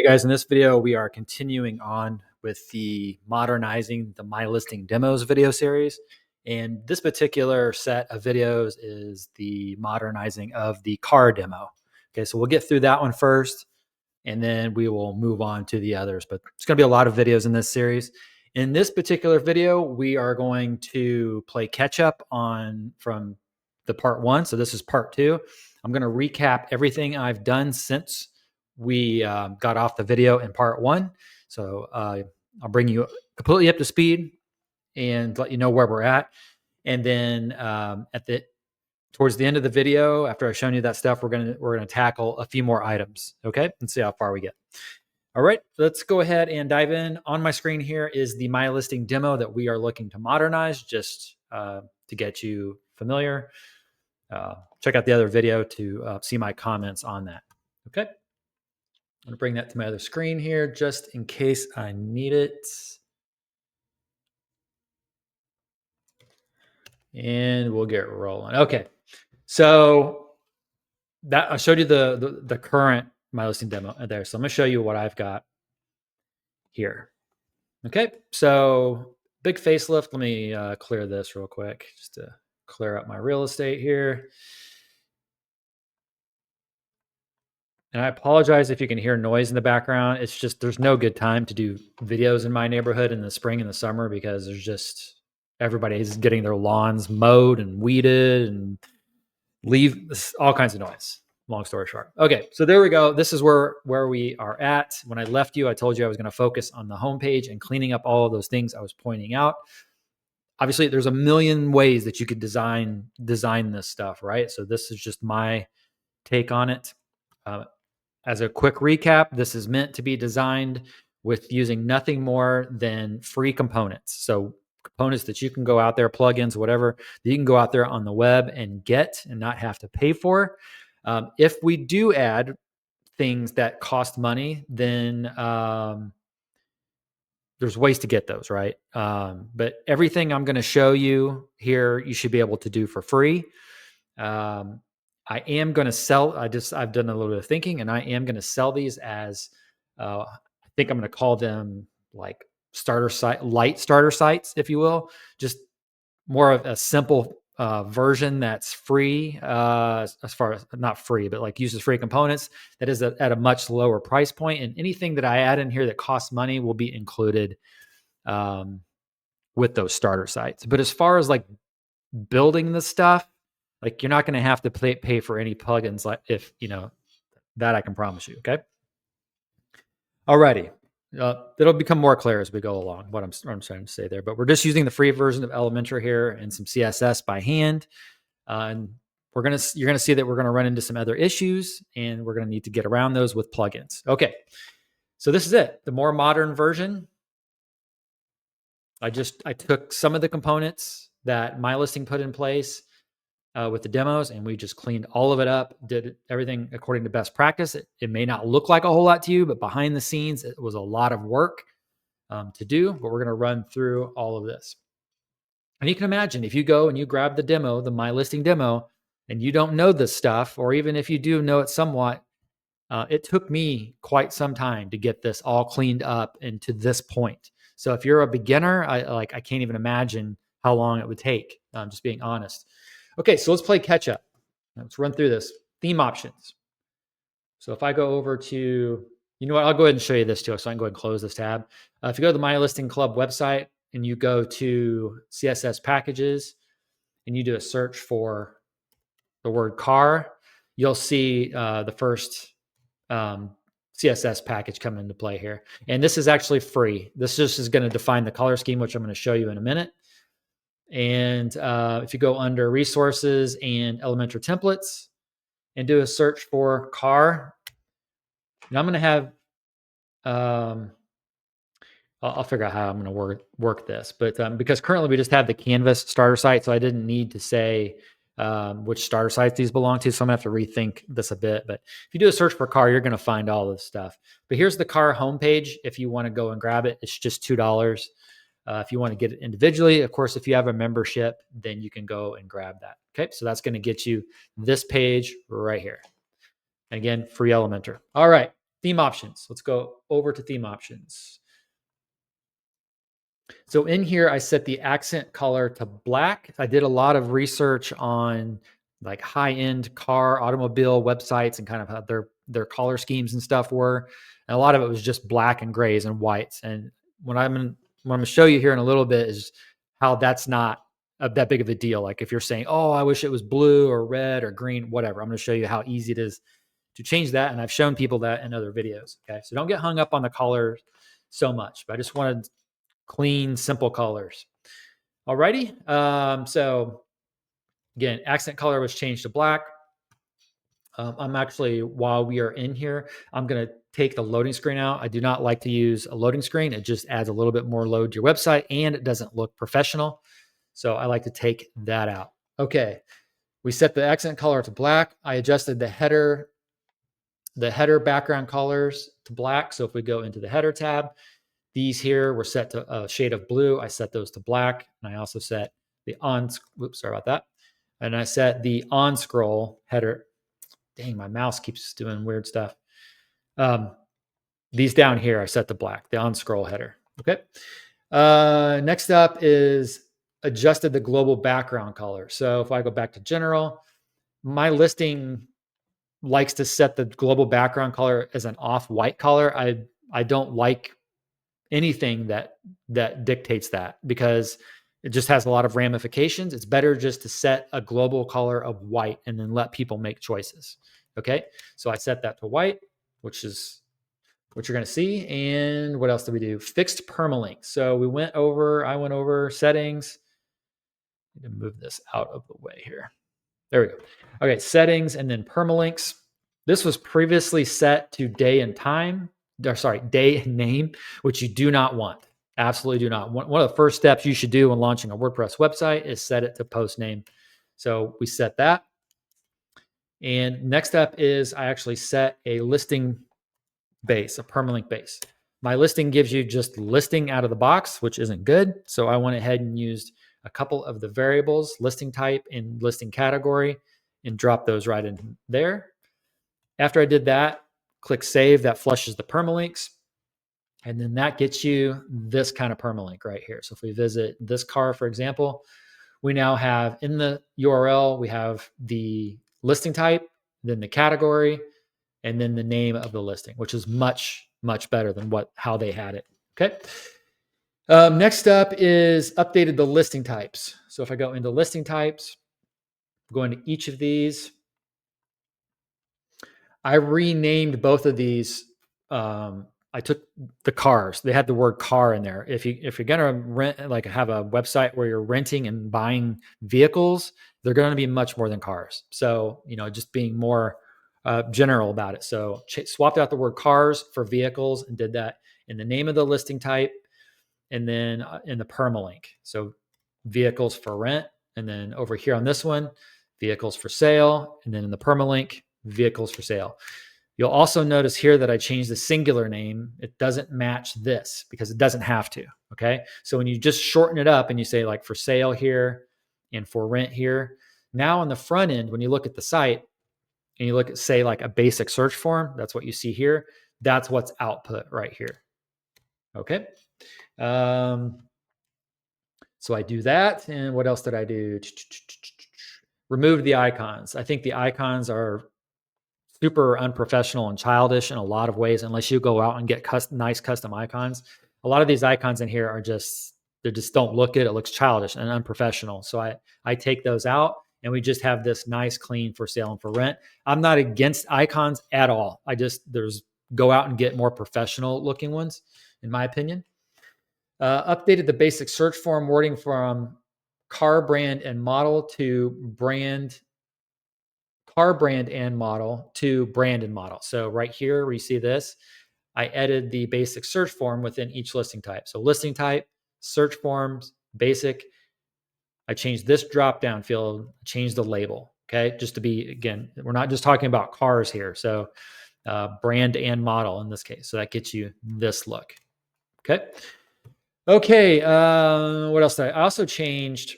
Hey guys, in this video, we are continuing on with the Modernizing the MyListing Demos video series. And this particular set of videos is the modernizing of the car demo. Okay, so we'll get through that one first, and then we will move on to the others. But it's going to be a lot of videos in this series. In this particular video, we are going to play catch up from the part one. So this is part two. I'm going to recap everything I've done since we got off the video in part one. So I'll bring you completely up to speed and let you know where we're at. And then towards the end of the video, after I've shown you that stuff, we're gonna tackle a few more items, okay, and see how far we get. All right, let's go ahead and dive in. On my screen here is the MyListing demo that we are looking to modernize, just to get you familiar. Check out the other video to see my comments on that. Okay. I'm going to bring that to my other screen here just in case I need it. And we'll get rolling. Okay. So that I showed you the current MyListing demo there. So I'm going to show you what I've got here. Okay. So big facelift. Let me clear this real quick just to clear up my real estate here. And I apologize if you can hear noise in the background. It's just there's no good time to do videos in my neighborhood in the spring and the summer because there's just everybody's getting their lawns mowed and weeded and all kinds of noise. Long story short. Okay, so there we go. This is where we are at. When I left you, I told you I was going to focus on the homepage and cleaning up all of those things I was pointing out. Obviously, there's a million ways that you could design this stuff, right? So this is just my take on it. As a quick recap, this is meant to be designed with using nothing more than free components. So components that you can go out there, plugins, whatever, that you can go out there on the web and get and not have to pay for. If we do add things that cost money, then there's ways to get those, right? But everything I'm going to show you here, you should be able to do for free. I am going to sell. I've done a little bit of thinking, and I am going to sell these as I think I'm going to call them like light starter sites, if you will. Just more of a simple version that's free, as far as not free, but like uses free components that is at a much lower price point. And anything that I add in here that costs money will be included with those starter sites. But as far as like building the stuff, like you're not going to have to pay for any plugins, like if you know that I can promise you. Okay. Alrighty. It'll become more clear as we go along what I'm trying to say there, but we're just using the free version of Elementor here and some CSS by hand. And you're going to see that we're going to run into some other issues and we're going to need to get around those with plugins. Okay. So this is it. The more modern version. I took some of the components that MyListing put in place with the demos, and we just cleaned all of it up, did everything according to best practice. It may not look like a whole lot to you, but behind the scenes, it was a lot of work to do, but we're going to run through all of this. And you can imagine if you go and you grab the demo, the MyListing demo, and you don't know this stuff, or even if you do know it somewhat, it took me quite some time to get this all cleaned up and to this point. So if you're a beginner, I can't even imagine how long it would take. I'm just being honest. Okay, so let's play catch up. Let's run through this. Theme options. So if I go over to, you know what, I'll go ahead and show you this too, so I can go ahead and close this tab. If you go to the MyListing Club website and you go to CSS packages and you do a search for the word car, you'll see the first CSS package come into play here. And this is actually free. This just is going to define the color scheme, which I'm going to show you in a minute. And if you go under resources and Elementor templates and do a search for car, and I'm going to have, I'll figure out how I'm going to work this, but because currently we just have the Canvas starter site, so I didn't need to say which starter sites these belong to. So I'm going to have to rethink this a bit, but if you do a search for car, you're going to find all this stuff. But here's the car homepage. If you want to go and grab it, it's just $2. If you want to get it individually, of course, if you have a membership, then you can go and grab that. Okay, so that's going to get you this page right here. And again, free Elementor. All right, theme options. Let's go over to theme options. So in here, I set the accent color to black. I did a lot of research on like high-end car, automobile websites and kind of how their color schemes and stuff were. And a lot of it was just black and grays and whites. And what I'm going to show you here in a little bit is how that's not that big of a deal. Like if you're saying, oh, I wish it was blue or red or green, whatever. I'm going to show you how easy it is to change that. And I've shown people that in other videos. Okay. So don't get hung up on the color so much, but I just wanted clean, simple colors. Alrighty. So again, accent color was changed to black. I'm actually, while we are in here, I'm going to take the loading screen out. I do not like to use a loading screen. It just adds a little bit more load to your website and it doesn't look professional. So I like to take that out. Okay. We set the accent color to black. I adjusted the header background colors to black. So if we go into the header tab, these here were set to a shade of blue. I set those to black. And I also set the sorry about that. And I set the on scroll header. Dang, my mouse keeps doing weird stuff. These down here I set to black, the on scroll header. Okay. Next up is adjusted the global background color. So if I go back to general, MyListing likes to set the global background color as an off-white color. I don't like anything that dictates that because it just has a lot of ramifications. It's better just to set a global color of white and then let people make choices. Okay. So I set that to white, which is what you're going to see. And what else did we do? Fixed permalinks. So I went over settings. I need to move this out of the way here. There we go. Okay. Settings and then permalinks. This was previously set to day and name, which you do not want. Absolutely do not. One of the first steps you should do when launching a WordPress website is set it to post name. So we set that. And next up is I actually set a listing base, a permalink base. MyListing gives you just listing out of the box, which isn't good. So I went ahead and used a couple of the variables, listing type and listing category, and dropped those right in there. After I did that, click save. That flushes the permalinks. And then that gets you this kind of permalink right here. So if we visit this car, for example, we now have in the URL, we have the listing type, then the category, and then the name of the listing, which is much, much better than how they had it. Okay. Next up is updated the listing types. So if I go into listing types, go into each of these, I renamed both of these. I took the cars. They had the word car in there. If you're gonna rent, like have a website where you're renting and buying vehicles, they're going to be much more than cars. So just being more general about it. So swapped out the word cars for vehicles and did that in the name of the listing type, and then in the permalink. So vehicles for rent, and then over here on this one, vehicles for sale, and then in the permalink, vehicles for sale. You'll also notice here that I changed the singular name. It doesn't match this because it doesn't have to. Okay. So when you just shorten it up and you say like for sale here and for rent here, now on the front end, when you look at the site and you look at, say, like a basic search form, that's what you see here. That's what's output right here. Okay. So I do that. And what else did I do? Removed the icons. I think the icons are super unprofessional and childish in a lot of ways, unless you go out and get nice custom icons. A lot of these icons in here are they just don't look good. It looks childish and unprofessional. So I take those out and we just have this nice, clean for sale and for rent. I'm not against icons at all. Go out and get more professional looking ones, in my opinion. Updated the basic search form wording from car brand and model to car brand and model to brand and model. So right here where you see this, I added the basic search form within each listing type. So listing type, search forms, basic. I changed this drop down field, changed the label. Okay. Just to be, again, we're not just talking about cars here. So brand and model in this case. So that gets you this look. Okay. Okay. What else did I also changed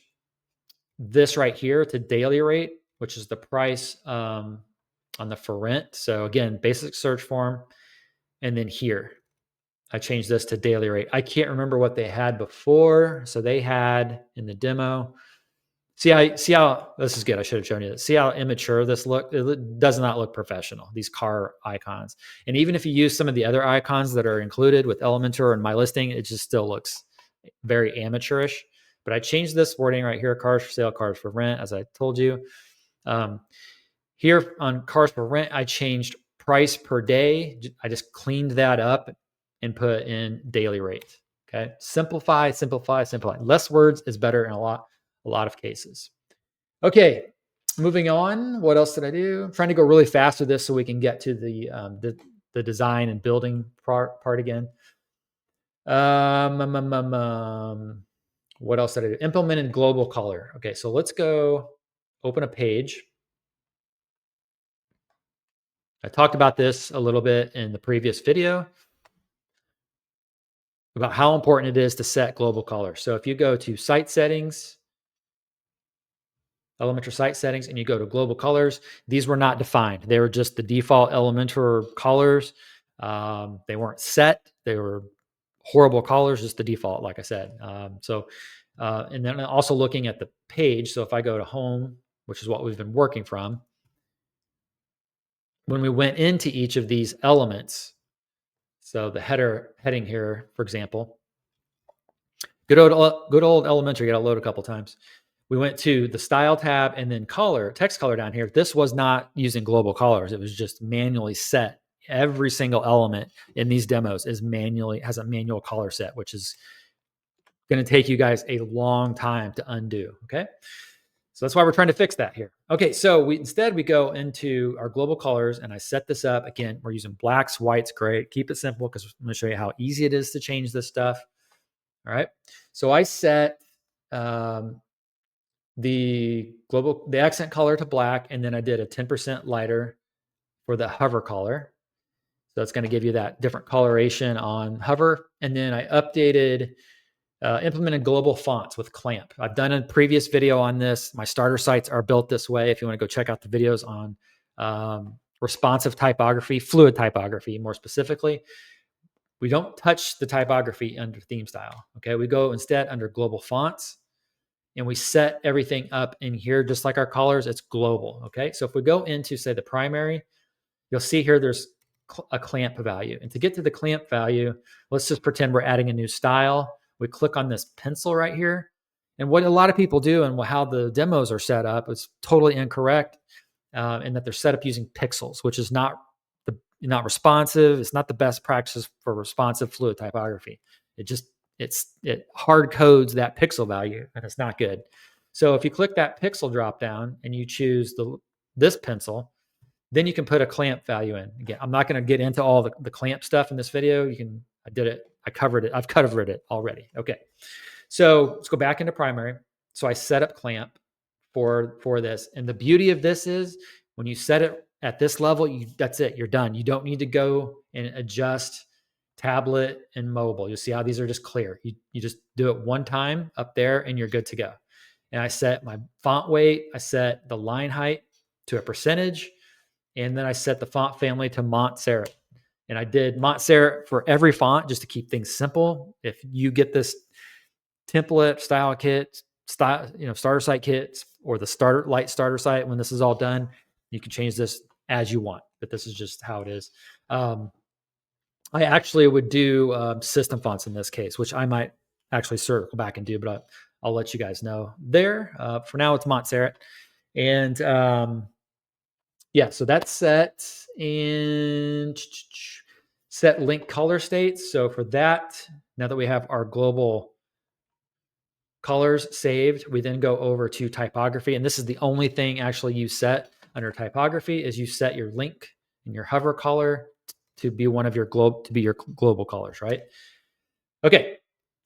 this right here to daily rate, which is the price on the for rent. So again, basic search form. And then here, I changed this to daily rate. I can't remember what they had before. So they had in the demo, see how this is good. I should have shown you this. See how immature this look? It does not look professional, these car icons. And even if you use some of the other icons that are included with Elementor and MyListing, it just still looks very amateurish. But I changed this wording right here, cars for sale, cars for rent, as I told you. Here on cars for rent, I changed price per day. I just cleaned that up and put in daily rate. Okay. Simplify, simplify, simplify. Less words is better in a lot of cases. Okay. Moving on. What else did I do? I'm trying to go really fast with this so we can get to the design and building part again. What else did I do? Implemented global color. Okay. So let's go open a page. I talked about this a little bit in the previous video about how important it is to set global color. So if you go to site settings, Elementor site settings, and you go to global colors, these were not defined. They were just the default Elementor colors. They weren't set. They were horrible colors, just the default, like I said. And then also looking at the page. So if I go to home, which is what we've been working from, when we went into each of these elements, so the heading here, for example, good old Elementor, got to load a couple times. We went to the style tab and then color, text color down here. This was not using global colors. It was just manually set. Every single element in these demos has a manual color set, which is going to take you guys a long time to undo. Okay. So that's why we're trying to fix that here. Okay, so instead we go into our global colors and I set this up. Again, we're using blacks, whites, gray. Keep it simple because I'm going to show you how easy it is to change this stuff. All right, so I set the accent color to black, and then I did a 10% lighter for the hover color. So it's going to give you that different coloration on hover. And then I updated implemented global fonts with clamp. I've done a previous video on this. My starter sites are built this way. If you want to go check out the videos on responsive typography, fluid typography, more specifically, we don't touch the typography under theme style. Okay, we go instead under global fonts, and we set everything up in here just like our colors. It's global. Okay, so if we go into say the primary, you'll see here there's a clamp value, and to get to the clamp value, let's just pretend we're adding a new style. We click on this pencil right here. And what a lot of people do and how the demos are set up is totally incorrect, in that they're set up using pixels, which is not responsive. It's not the best practice for responsive fluid typography. It hard codes that pixel value, and it's not good. So if you click that pixel drop down and you choose this pencil, then you can put a clamp value in. Again, I'm not going to get into all the clamp stuff in this video. I did it. I covered it. I've covered it already. Okay. So let's go back into primary. So I set up clamp for this. And the beauty of this is when you set it at this level, that's it. You're done. You don't need to go and adjust tablet and mobile. You'll see how these are just clear. You just do it one time up there and you're good to go. And I set my font weight. I set the line height to a percentage. And then I set the font family to Montserrat. And I did Montserrat for every font just to keep things simple. If you get this template style kit, starter site kits, or the light starter site, when this is all done, you can change this as you want. But this is just how it is. I actually would do system fonts in this case, which I might actually circle back and do, but I'll let you guys know there. For now, it's Montserrat. And yeah, so that's set, and set link color states. So for that, now that we have our global colors saved, we then go over to typography. And this is the only thing actually you set under typography is you set your link and your hover color to be one of your your global colors, right? Okay,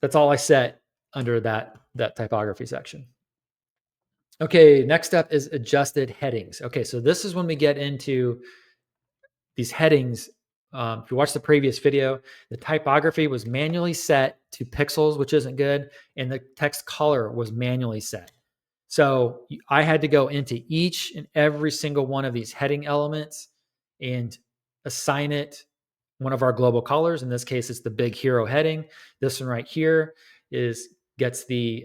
that's all I set under that typography section. Okay, next up is adjusted headings. Okay, so this is when we get into these headings. If you watch the previous video, the typography was manually set to pixels, which isn't good, and the text color was manually set. So I had to go into each and every single one of these heading elements and assign it one of our global colors. In this case, it's the big hero heading. This one right here gets the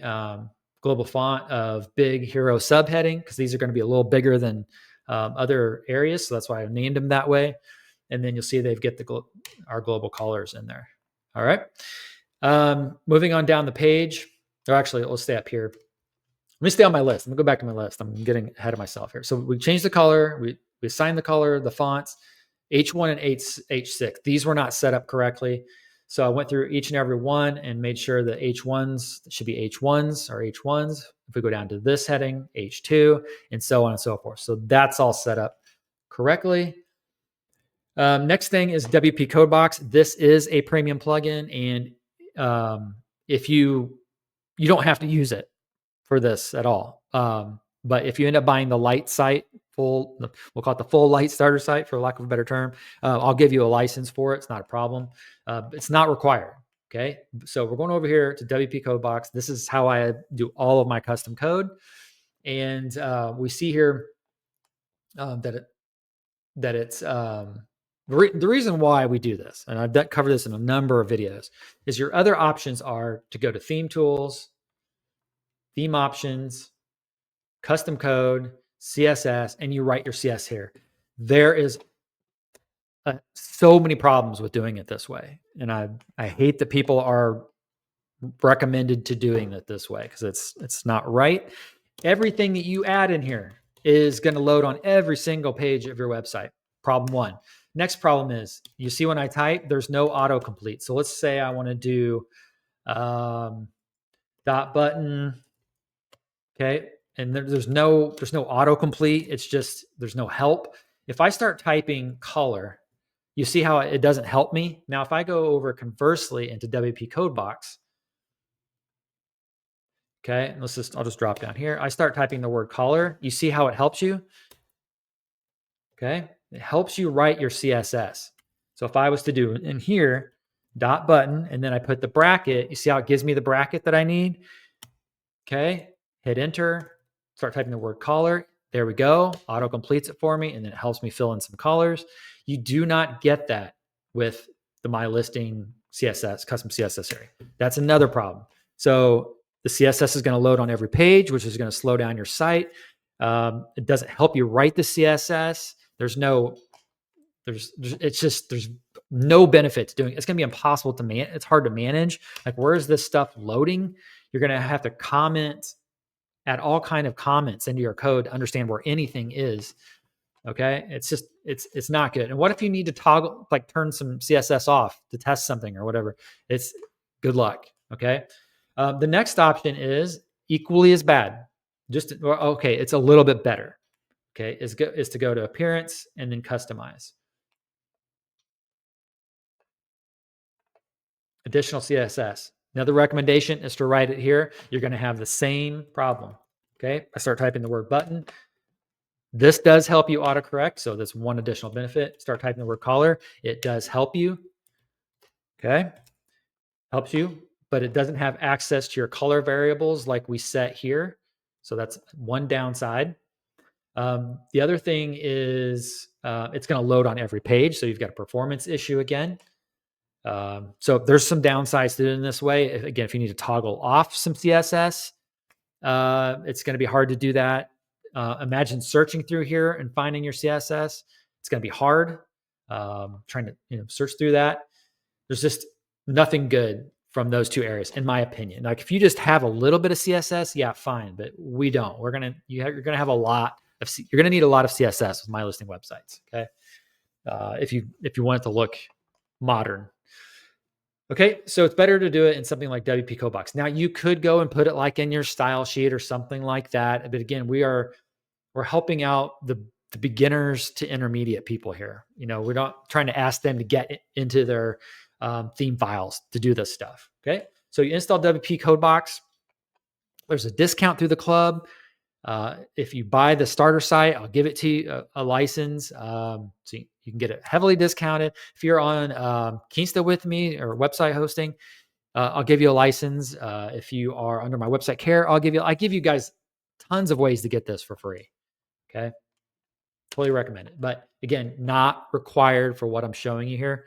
global font of big hero subheading, because these are going to be a little bigger than other areas. So that's why I named them that way. And then you'll see they've get our global colors in there. All right. Moving on down the page, or actually, let's stay up here. Let me stay on my list. I'm gonna go back to my list. I'm getting ahead of myself here. So we changed the color. We assigned the color, the fonts, H1 and H6. These were not set up correctly. So I went through each and every one and made sure that H1s should be H1s or H1s. If we go down to this heading, H2, and so on and so forth. So that's all set up correctly. Next thing is WP Codebox. This is a premium plugin, and if you don't have to use it for this at all. But if you end up buying the light site, we'll call it the full light starter site for lack of a better term, I'll give you a license for it. It's not a problem. It's not required. Okay. So we're going over here to WP Codebox. This is how I do all of my custom code. And we see here that it's the reason why we do this, and I've covered this in a number of videos, is your other options are to go to theme tools, theme options, custom code, CSS, and you write your CS here. There is so many problems with doing it this way. And I hate that people are recommended to doing it this way, because it's not right. Everything that you add in here is going to load on every single page of your website. Problem one. Next problem is, you see when I type, there's no autocomplete. So let's say I want to do dot button. Okay. And there's no autocomplete. It's just, there's no help. If I start typing color, you see how it doesn't help me. Now, if I go over conversely into WP Codebox, okay, I'll just drop down here. I start typing the word color. You see how it helps you? Okay. It helps you write your CSS. So if I was to do in here, dot button, and then I put the bracket, you see how it gives me the bracket that I need? Okay. Hit enter, start typing the word color. There we go. Auto completes it for me, and then it helps me fill in some colors. You do not get that with the MyListing CSS, custom CSS area. That's another problem. So the CSS is going to load on every page, which is going to slow down your site. It doesn't help you write the CSS. There's no benefit to doing it. It's going to be impossible to manage. It's hard to manage. Like, where is this stuff loading? You're going to have to add all kind of comments into your code to understand where anything is. Okay. It's not good. And what if you need to toggle, like turn some CSS off to test something or whatever? It's good luck. Okay. The next option is equally as bad. It's a little bit better. Okay. Is to go to appearance and then customize. Additional CSS. Another recommendation is to write it here. You're going to have the same problem. Okay. I start typing the word button. This does help you autocorrect. So that's one additional benefit. Start typing the word color. It does help you. Okay. Helps you, but it doesn't have access to your color variables like we set here. So that's one downside. The other thing is it's going to load on every page. So you've got a performance issue again. So there's some downsides to doing this way. Again, if you need to toggle off some CSS, it's going to be hard to do that. Imagine searching through here and finding your CSS. It's going to be hard. Trying to you'll search through that. There's just nothing good from those two areas, in my opinion. Like, if you just have a little bit of CSS, yeah, fine. But we don't. You're going to have a lot of. You're going to need a lot of CSS with MyListing websites. Okay, if you want it to look modern. Okay, so it's better to do it in something like WP Codebox. Now, you could go and put it like in your style sheet or something like that. But again, we're helping out the beginners to intermediate people here. We're not trying to ask them to get into their theme files to do this stuff. Okay, so you install WP Codebox. There's a discount through the club. If you buy the starter site, I'll give it to you a license. So you can get it heavily discounted. If you're on Kinsta with me or website hosting, I'll give you a license. If you are under my website care, I give you guys tons of ways to get this for free. Okay. Totally recommend it. But again, not required for what I'm showing you here.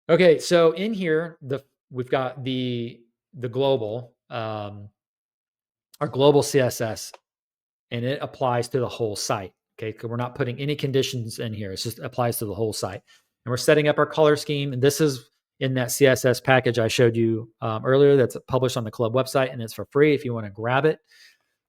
Okay, so in here, we've got the global, our global CSS, and it applies to the whole site. Okay, because we're not putting any conditions in here. It just applies to the whole site. And we're setting up our color scheme. And this is in that CSS package I showed you earlier that's published on the club website, and it's for free if you want to grab it.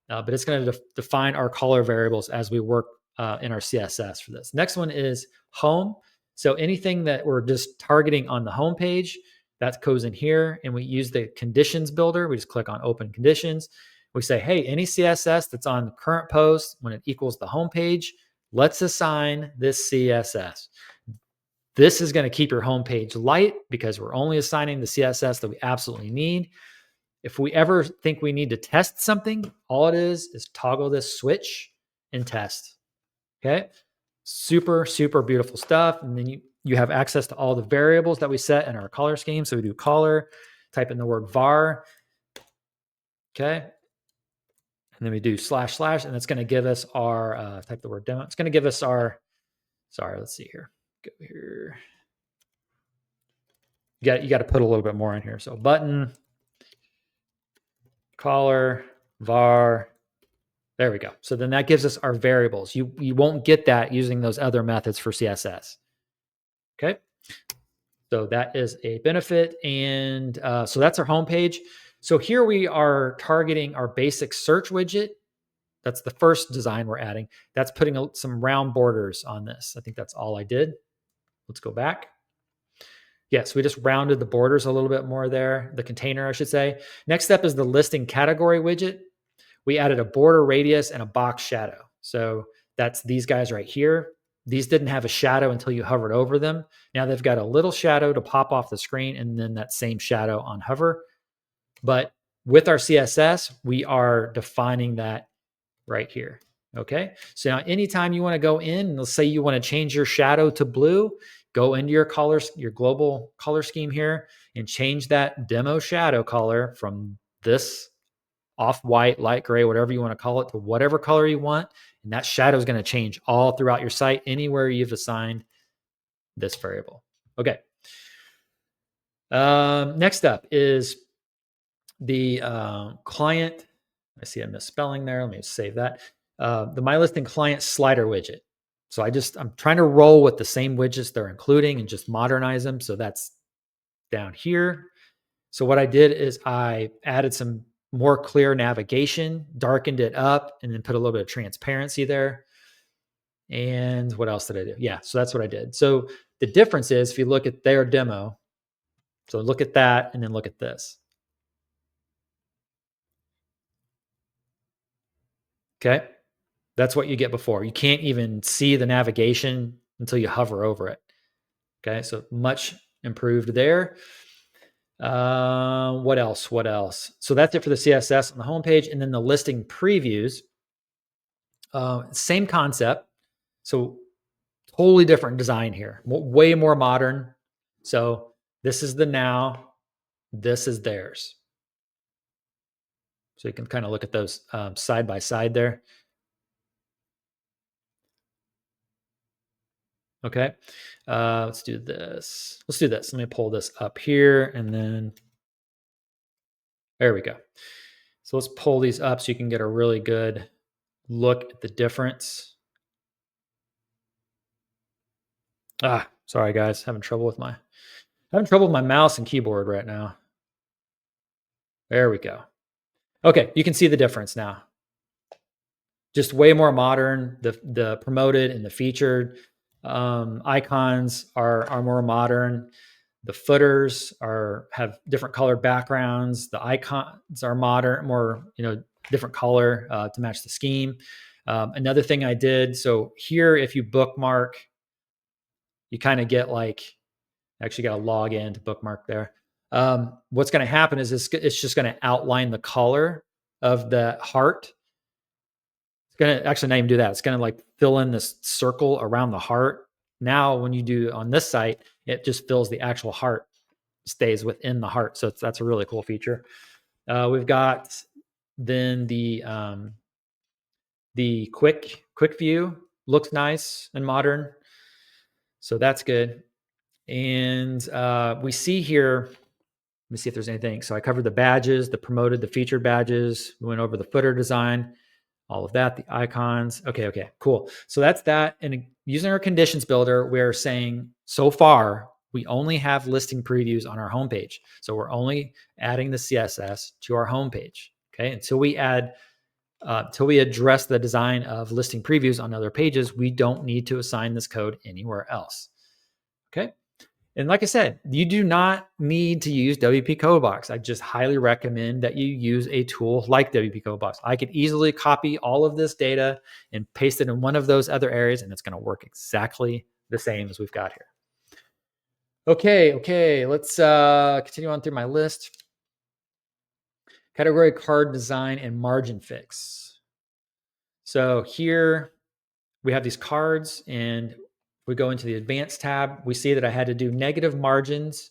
But it's going to define our color variables as we work in our CSS for this. Next one is home. So anything that we're just targeting on the home page, that goes in here, and we use the conditions builder. We just click on open conditions. We say, hey, any CSS that's on the current post, when it equals the home page, let's assign this CSS. This is going to keep your home page light because we're only assigning the CSS that we absolutely need. If we ever think we need to test something, all it is toggle this switch and test. Okay. Super, super beautiful stuff. And then you have access to all the variables that we set in our color scheme. So we do color, type in the word var. Okay. And then we do // and it's going to give us our, type the word demo. It's going to give us our, sorry, let's see here. Go here. You got to put a little bit more in here. So button, color, var. There we go. So then that gives us our variables. You won't get that using those other methods for CSS. Okay. So that is a benefit. And so that's our home page. So here we are targeting our basic search widget. That's the first design we're adding. That's putting some round borders on this. I think that's all I did. Let's go back. Yes, we just rounded the borders a little bit more there, the container, I should say. Next step is the listing category widget. We added a border radius and a box shadow. So that's these guys right here. These didn't have a shadow until you hovered over them. Now they've got a little shadow to pop off the screen and then that same shadow on hover. But with our CSS, we are defining that right here. Okay. So now anytime you want to go in, let's say you want to change your shadow to blue, go into your colors, your global color scheme here and change that demo shadow color from this off-white, light gray, whatever you want to call it, to whatever color you want. And that shadow is going to change all throughout your site, anywhere you've assigned this variable. Okay. Next up is the client. I see a misspelling there. Let me save that. The MyListing client slider widget. So I'm trying to roll with the same widgets they're including and just modernize them. So that's down here. So what I did is I added some more clear navigation, darkened it up, and then put a little bit of transparency there. And what else did I do? Yeah, so that's what I did. So the difference is if you look at their demo, so look at that and then look at this. Okay, that's what you get before. You can't even see the navigation until you hover over it. Okay, so much improved there. What else? What else? So that's it for the CSS on the homepage, and then the listing previews. Same concept. So totally different design here, way more modern. So this is the now, this is theirs. So you can kind of look at those side by side there. Okay, let's do this. Let's do this. Let me pull this up here and then there we go. So let's pull these up so you can get a really good look at the difference. Sorry guys, having trouble with my mouse and keyboard right now. There we go. Okay, you can see the difference now. Just way more modern. The promoted and the featured icons are more modern. The footers have different colored backgrounds. The icons are modern, more different color to match the scheme. Another thing I did, so here if you bookmark, you kind of get actually got to log in to bookmark there. What's going to happen is it's just going to outline the color of the heart. It's going to actually not even do that. It's going to fill in this circle around the heart. Now, when you do on this site, it just fills the actual heart, stays within the heart. So that's a really cool feature. We've got then the quick view looks nice and modern. So that's good. And we see here, let me see if there's anything. So I covered the badges, the promoted, the featured badges. We went over the footer design, all of that, the icons. Okay, cool. So that's that. And using our conditions builder, we're saying so far, we only have listing previews on our homepage. So we're only adding the CSS to our homepage. Okay, until we address the design of listing previews on other pages, we don't need to assign this code anywhere else. Okay. And like I said, you do not need to use WP Codebox. I just highly recommend that you use a tool like WP Codebox. I could easily copy all of this data and paste it in one of those other areas, and it's going to work exactly the same as we've got here. Okay, let's continue on through my list. Category, card design, and margin fix. So here we have these cards, and we go into the advanced tab. We see that I had to do negative margins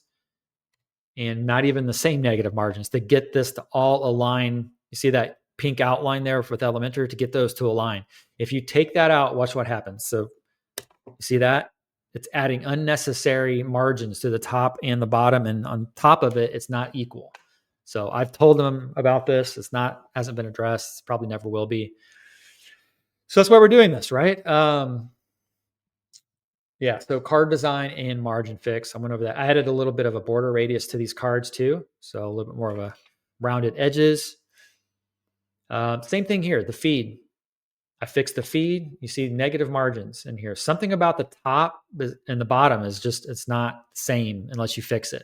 and not even the same negative margins to get this to all align. You see that pink outline there with Elementor to get those to align. If you take that out, watch what happens. So you see that? It's adding unnecessary margins to the top and the bottom, and on top of it, it's not equal. So I've told them about this. Hasn't been addressed. Probably never will be. So that's why we're doing this, right? Yeah, so card design and margin fix. I went over that. I added a little bit of a border radius to these cards too. So a little bit more of a rounded edges. Same thing here, the feed. I fixed the feed. You see negative margins in here. Something about the top and the bottom is just, it's not the same unless you fix it.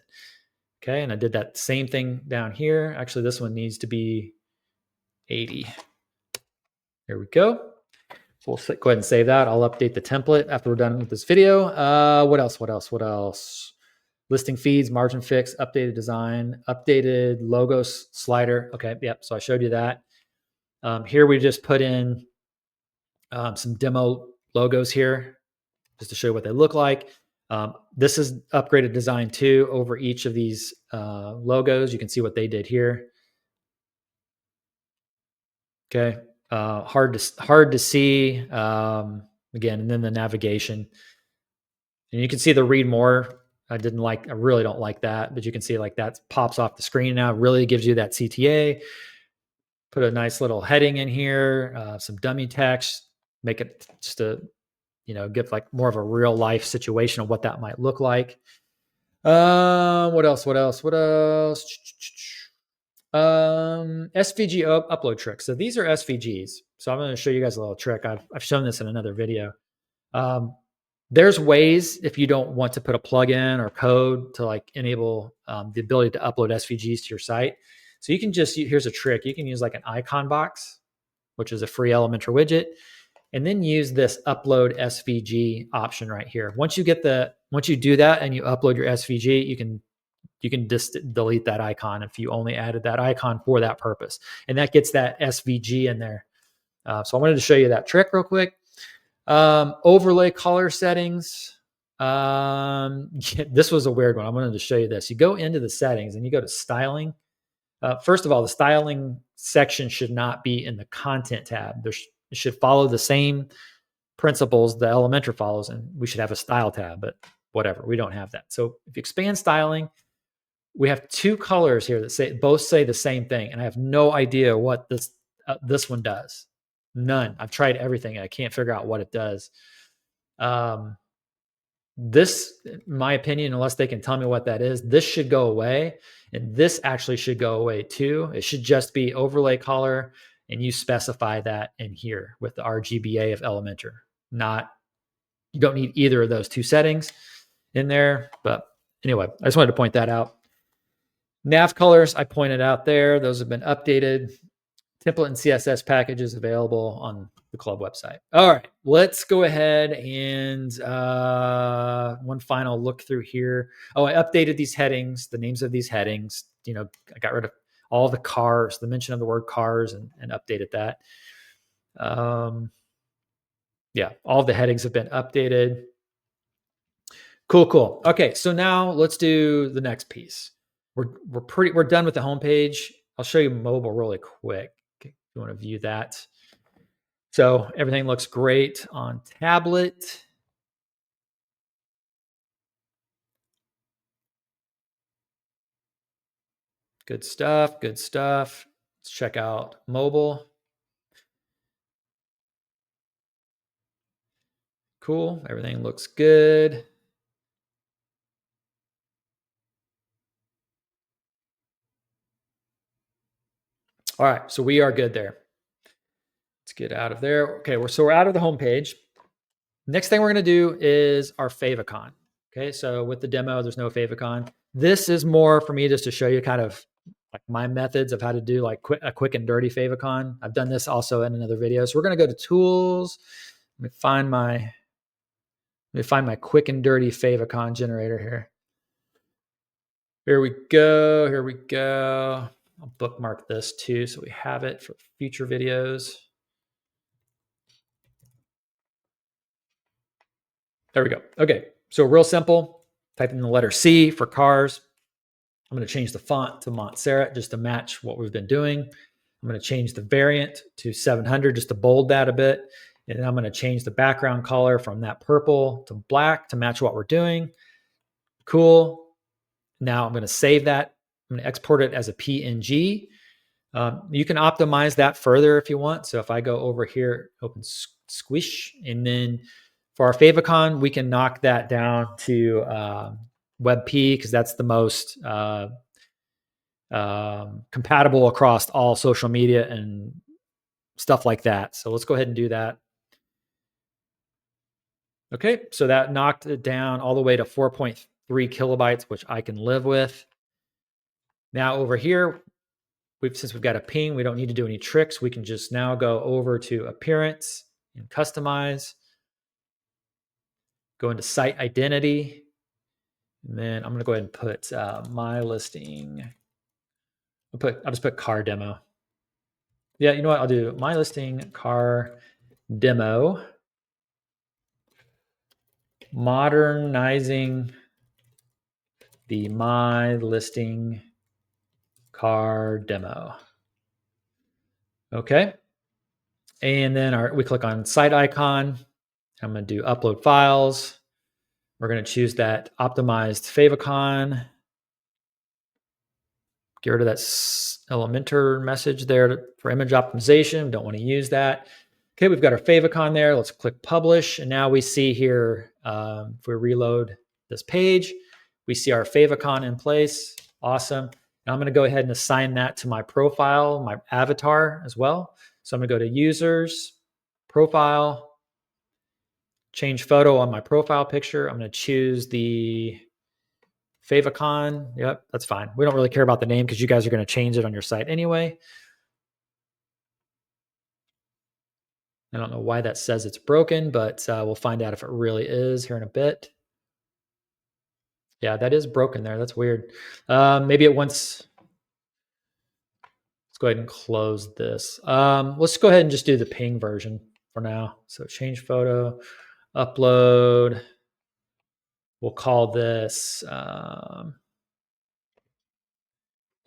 Okay, and I did that same thing down here. Actually, this one needs to be 80. Here we go. So we'll go ahead and save that. I'll update the template after we're done with this video. What else? Listing feeds, margin fix, updated design, updated logos slider. Okay, yep. So I showed you that. Here we just put in some demo logos here just to show you what they look like. This is upgraded design too over each of these logos. You can see what they did here. Okay, hard to see again, and then the navigation, and you can see the read more. I really don't like that, but you can see like that pops off the screen now. Really gives you that CTA. Put a nice little heading in here, some dummy text, make it just give like more of a real life situation of what that might look like. What else? SVG upload tricks. So these are SVGs. So I'm going to show you guys a little trick. I've shown this in another video. There's ways if you don't want to put a plugin or code to like enable the ability to upload SVGs to your site. So you can here's a trick. You can use like an icon box, which is a free Elementor widget, and then use this upload SVG option right here. Once you do that and you upload your SVG, you can just delete that icon if you only added that icon for that purpose. And that gets that SVG in there. So I wanted to show you that trick real quick. Overlay color settings. This was a weird one. I wanted to show you this. You go into the settings and you go to styling. First of all, the styling section should not be in the content tab. It should follow the same principles the Elementor follows, and we should have a style tab, but whatever, we don't have that. So if you expand styling, we have two colors here that both say the same thing, and I have no idea what this one does. None. I've tried everything, and I can't figure out what it does. This, in my opinion, unless they can tell me what that is, this should go away, and this actually should go away too. It should just be overlay color, and you specify that in here with the RGBA of Elementor. You don't need either of those two settings in there, but anyway, I just wanted to point that out. Nav colors, I pointed out there. Those have been updated. Template and CSS packages available on the club website. All right, let's go ahead and one final look through here. Oh, I updated these headings, the names of these headings. I got rid of all the cars, the mention of the word cars, and updated that. Yeah, all the headings have been updated. Cool. Okay, so now let's do the next piece. We're done with the homepage. I'll show you mobile really quick if you want to view that. So everything looks great on tablet. Good stuff. Good stuff. Let's check out mobile. Cool. Everything looks good. All right. So we are good there. Let's get out of there. Okay. So we're out of the home page. Next thing we're going to do is our Favicon. Okay. So with the demo, there's no Favicon. This is more for me just to show you kind of like my methods of how to do like a quick and dirty Favicon. I've done this also in another video. So we're going to go to tools. Let me find my quick and dirty Favicon generator here. Here we go. Here we go. I'll bookmark this too so we have it for future videos. There we go. Okay. So real simple. Type in the letter C for cars. I'm going to change the font to Montserrat just to match what we've been doing. I'm going to change the variant to 700 just to bold that a bit. And then I'm going to change the background color from that purple to black to match what we're doing. Cool. Now I'm going to save that. I'm going to export it as a PNG. You can optimize that further if you want. So if I go over here, open Squish, and then for our Favicon, we can knock that down to WebP because that's the most compatible across all social media and stuff like that. So let's go ahead and do that. Okay, so that knocked it down all the way to 4.3 kilobytes, which I can live with. Now over here, since we've got a ping, we don't need to do any tricks. We can just now go over to appearance and customize. Go into site identity. And then I'm going to go ahead and put MyListing. I'll just put car demo. Yeah, you know what? I'll do MyListing car demo. Modernizing the MyListing car demo. Okay. And then we click on site icon. I'm going to do upload files. We're going to choose that optimized Favicon. Get rid of that Elementor message there for image optimization. Don't want to use that. Okay, we've got our Favicon there. Let's click publish. And now we see here, if we reload this page, we see our Favicon in place. Awesome. Now I'm going to go ahead and assign that to my profile, my avatar as well. So I'm going to go to users, profile, change photo on my profile picture. I'm going to choose the Favicon. Yep, that's fine. We don't really care about the name because you guys are going to change it on your site anyway. I don't know why that says it's broken, but we'll find out if it really is here in a bit. Yeah, that is broken there. That's weird. Maybe it wants... Let's go ahead and close this. Let's go ahead and just do the ping version for now. So change photo, upload. We'll call this... you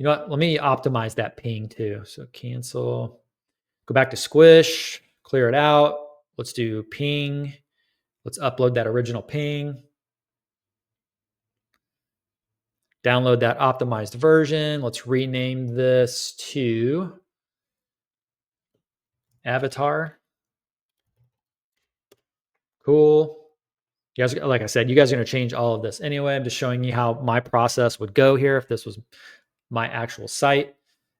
know what? Let me optimize that ping too. So cancel. Go back to Squish. Clear it out. Let's do ping. Let's upload that original ping. Download that optimized version. Let's rename this to avatar. Cool. You guys, like I said, you guys are going to change all of this anyway. I'm just showing you how my process would go here if this was my actual site.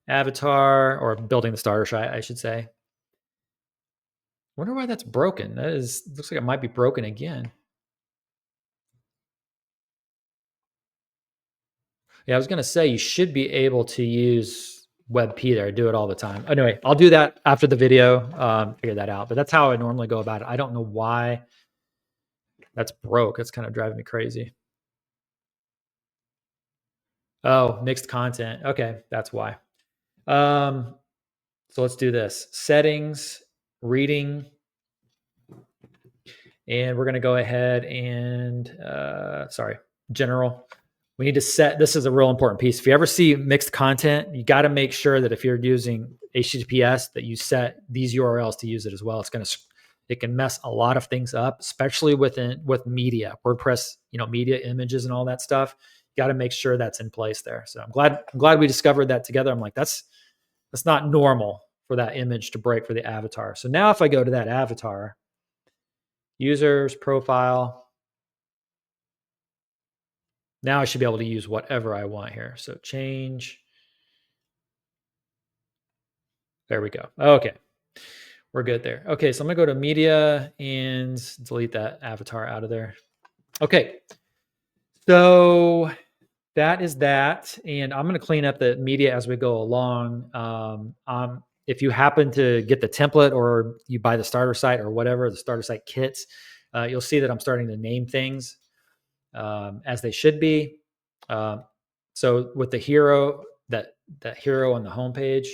Avatar, or building the starter site, I should say. Wonder why that's broken. Looks like it might be broken again. Yeah, I was going to say you should be able to use WebP there. I do it all the time. Anyway, I'll do that after the video, figure that out. But that's how I normally go about it. I don't know why that's broke. It's kind of driving me crazy. Oh, mixed content. Okay, that's why. So let's do this. Settings, reading. And we're going to go ahead and, general. We need to set, this is a real important piece. If you ever see mixed content, you got to make sure that if you're using HTTPS that you set these URLs to use it as well. It can mess a lot of things up, especially with media, WordPress, media images and all that stuff. got to make sure that's in place there. So I'm glad we discovered that together. I'm like, that's not normal for that image to break for the avatar. So now if I go to that avatar, users, profile, now I should be able to use whatever I want here. So change. There we go. Okay. We're good there. Okay. So I'm going to go to media and delete that avatar out of there. Okay. So that is that. And I'm going to clean up the media as we go along. If you happen to get the template or you buy the starter site or whatever, the starter site kits, you'll see that I'm starting to name things as they should be. So with the hero, that hero on the homepage,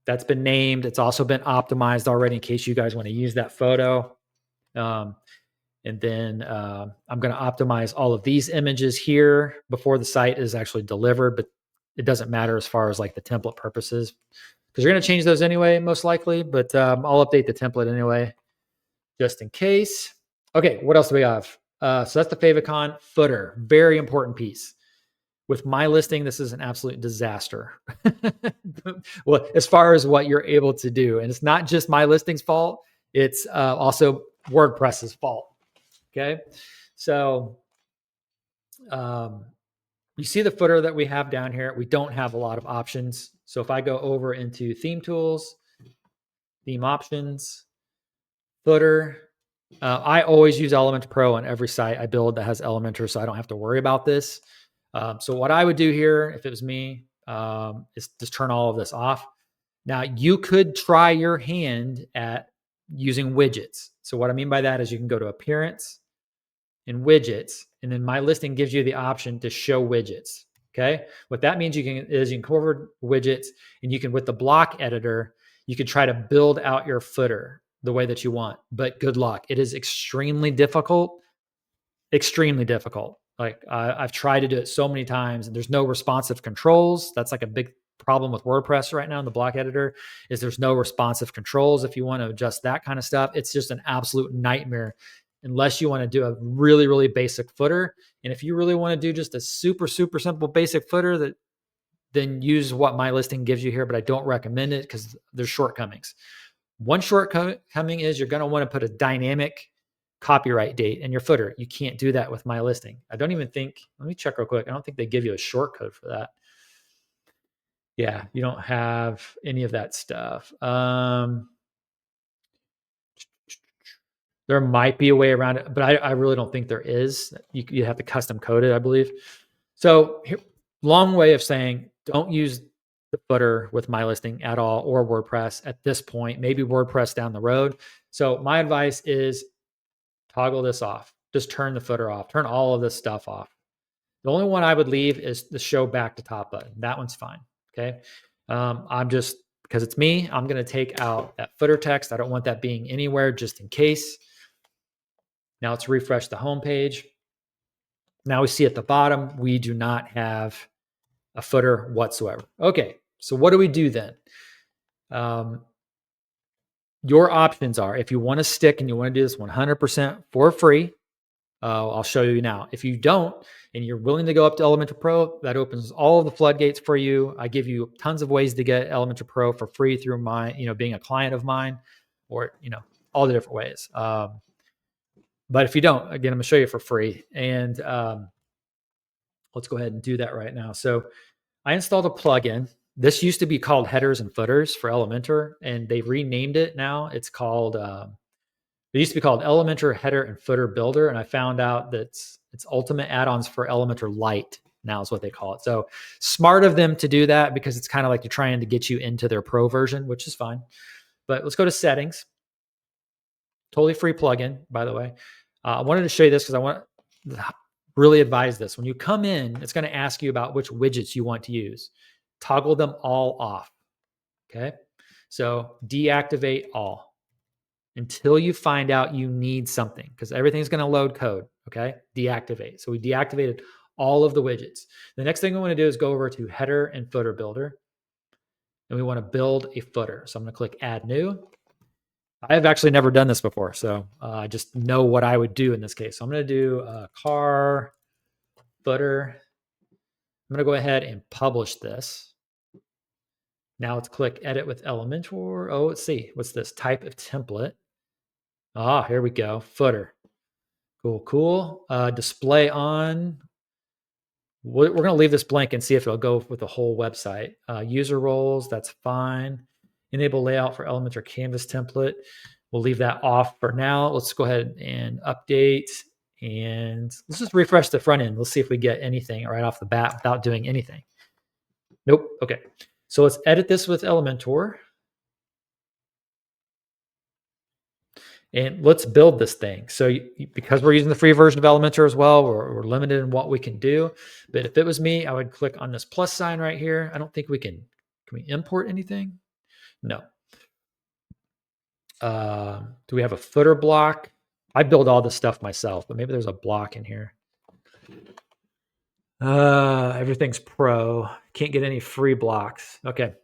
that's been named. It's also been optimized already in case you guys want to use that photo. And then I'm going to optimize all of these images here before the site is actually delivered, but it doesn't matter as far as like the template purposes because you're going to change those anyway, most likely, but I'll update the template anyway, just in case. Okay, what else do we have? So that's the Favicon footer, very important piece. With MyListing, this is an absolute disaster. Well, as far as what you're able to do, and it's not just MyListing's fault, it's also WordPress's fault. Okay, so you see the footer that we have down here. We don't have a lot of options. So if I go over into theme tools, theme options, footer, I always use Elementor Pro on every site I build that has Elementor, so I don't have to worry about this. So what I would do here, if it was me, is just turn all of this off. Now you could try your hand at using widgets. So what I mean by that is you can go to Appearance and Widgets, and then MyListing gives you the option to show widgets. Okay, what that means you can go over widgets, and you can, with the block editor, you can try to build out your footer the way that you want. But good luck. It is extremely difficult. Extremely difficult. Like I've tried to do it so many times, and there's no responsive controls. That's like a big problem with WordPress right now in the block editor, is there's no responsive controls if you want to adjust that kind of stuff. It's just an absolute nightmare unless you want to do a really, really basic footer. And if you really want to do just a super, super simple basic footer, then use what MyListing gives you here, but I don't recommend it because there's shortcomings. One shortcoming is you're going to want to put a dynamic copyright date in your footer. You can't do that with MyListing. I don't even think, let me check real quick. I don't think they give you a shortcode for that. Yeah, you don't have any of that stuff. There might be a way around it, but I really don't think there is. You have to custom code it, I believe. So long way of saying, don't use the footer with MyListing at all, or WordPress at this point, maybe WordPress down the road. So my advice is toggle this off. Just turn the footer off. Turn all of this stuff off. The only one I would leave is the show back to top button. That one's fine. Okay. I'm just, because it's me, I'm going to take out that footer text. I don't want that being anywhere just in case. Now let's refresh the home page. Now we see at the bottom, we do not have a footer whatsoever. Okay. So what do we do then? Your options are, if you want to stick and you want to do this 100% for free, I'll show you now. If you don't, and you're willing to go up to Elementor Pro, that opens all of the floodgates for you. I give you tons of ways to get Elementor Pro for free through being a client of mine, or, all the different ways. But if you don't, again, I'm gonna show you for free. And let's go ahead and do that right now. So I installed a plugin. This used to be called Headers and Footers for Elementor, and they renamed it now. It's called, it used to be called Elementor Header and Footer Builder, and I found out that it's Ultimate Add-ons for Elementor Lite now is what they call it. So smart of them to do that, because it's kind of like they're trying to get you into their pro version, which is fine. But let's go to settings. Totally free plugin, by the way. I wanted to show you this because I want to really advise this. When you come in, it's going to ask you about which widgets you want to use. Toggle them all off. Okay. So deactivate all until you find out you need something, because everything's going to load code. Okay. Deactivate. So we deactivated all of the widgets. The next thing we want to do is go over to Header and Footer Builder, and we want to build a footer. So I'm going to click Add New. I've actually never done this before, so I just know what I would do in this case. So I'm going to do car footer I'm going to go ahead and publish this. Now let's click edit with Elementor. Oh, let's see. What's this? Type of template. Ah, here we go. Footer. Cool, cool. Display on. We're going to leave this blank and see if it'll go with the whole website. User roles, that's fine. Enable layout for Elementor canvas template. We'll leave that off for now. Let's go ahead and update. And let's just refresh the front end. Let's see if we get anything right off the bat without doing anything. Nope. Okay. So let's edit this with Elementor. And let's build this thing. So because we're using the free version of Elementor as well, we're limited in what we can do. But if it was me, I would click on this plus sign right here. I don't think we can we import anything? No. Do we have a footer block? I build all this stuff myself, but maybe there's a block in here. Everything's pro. Can't get any free blocks. Okay.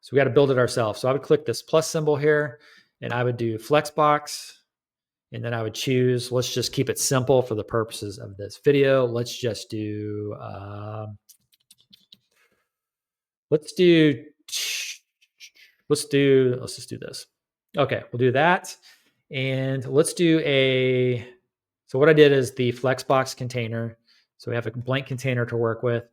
So we got to build it ourselves. So I would click this plus symbol here and I would do Flexbox. And then I would choose, let's just keep it simple for the purposes of this video. Let's just do, let's just do this. Okay, we'll do that. And let's do so what I did is the Flexbox container. So we have a blank container to work with.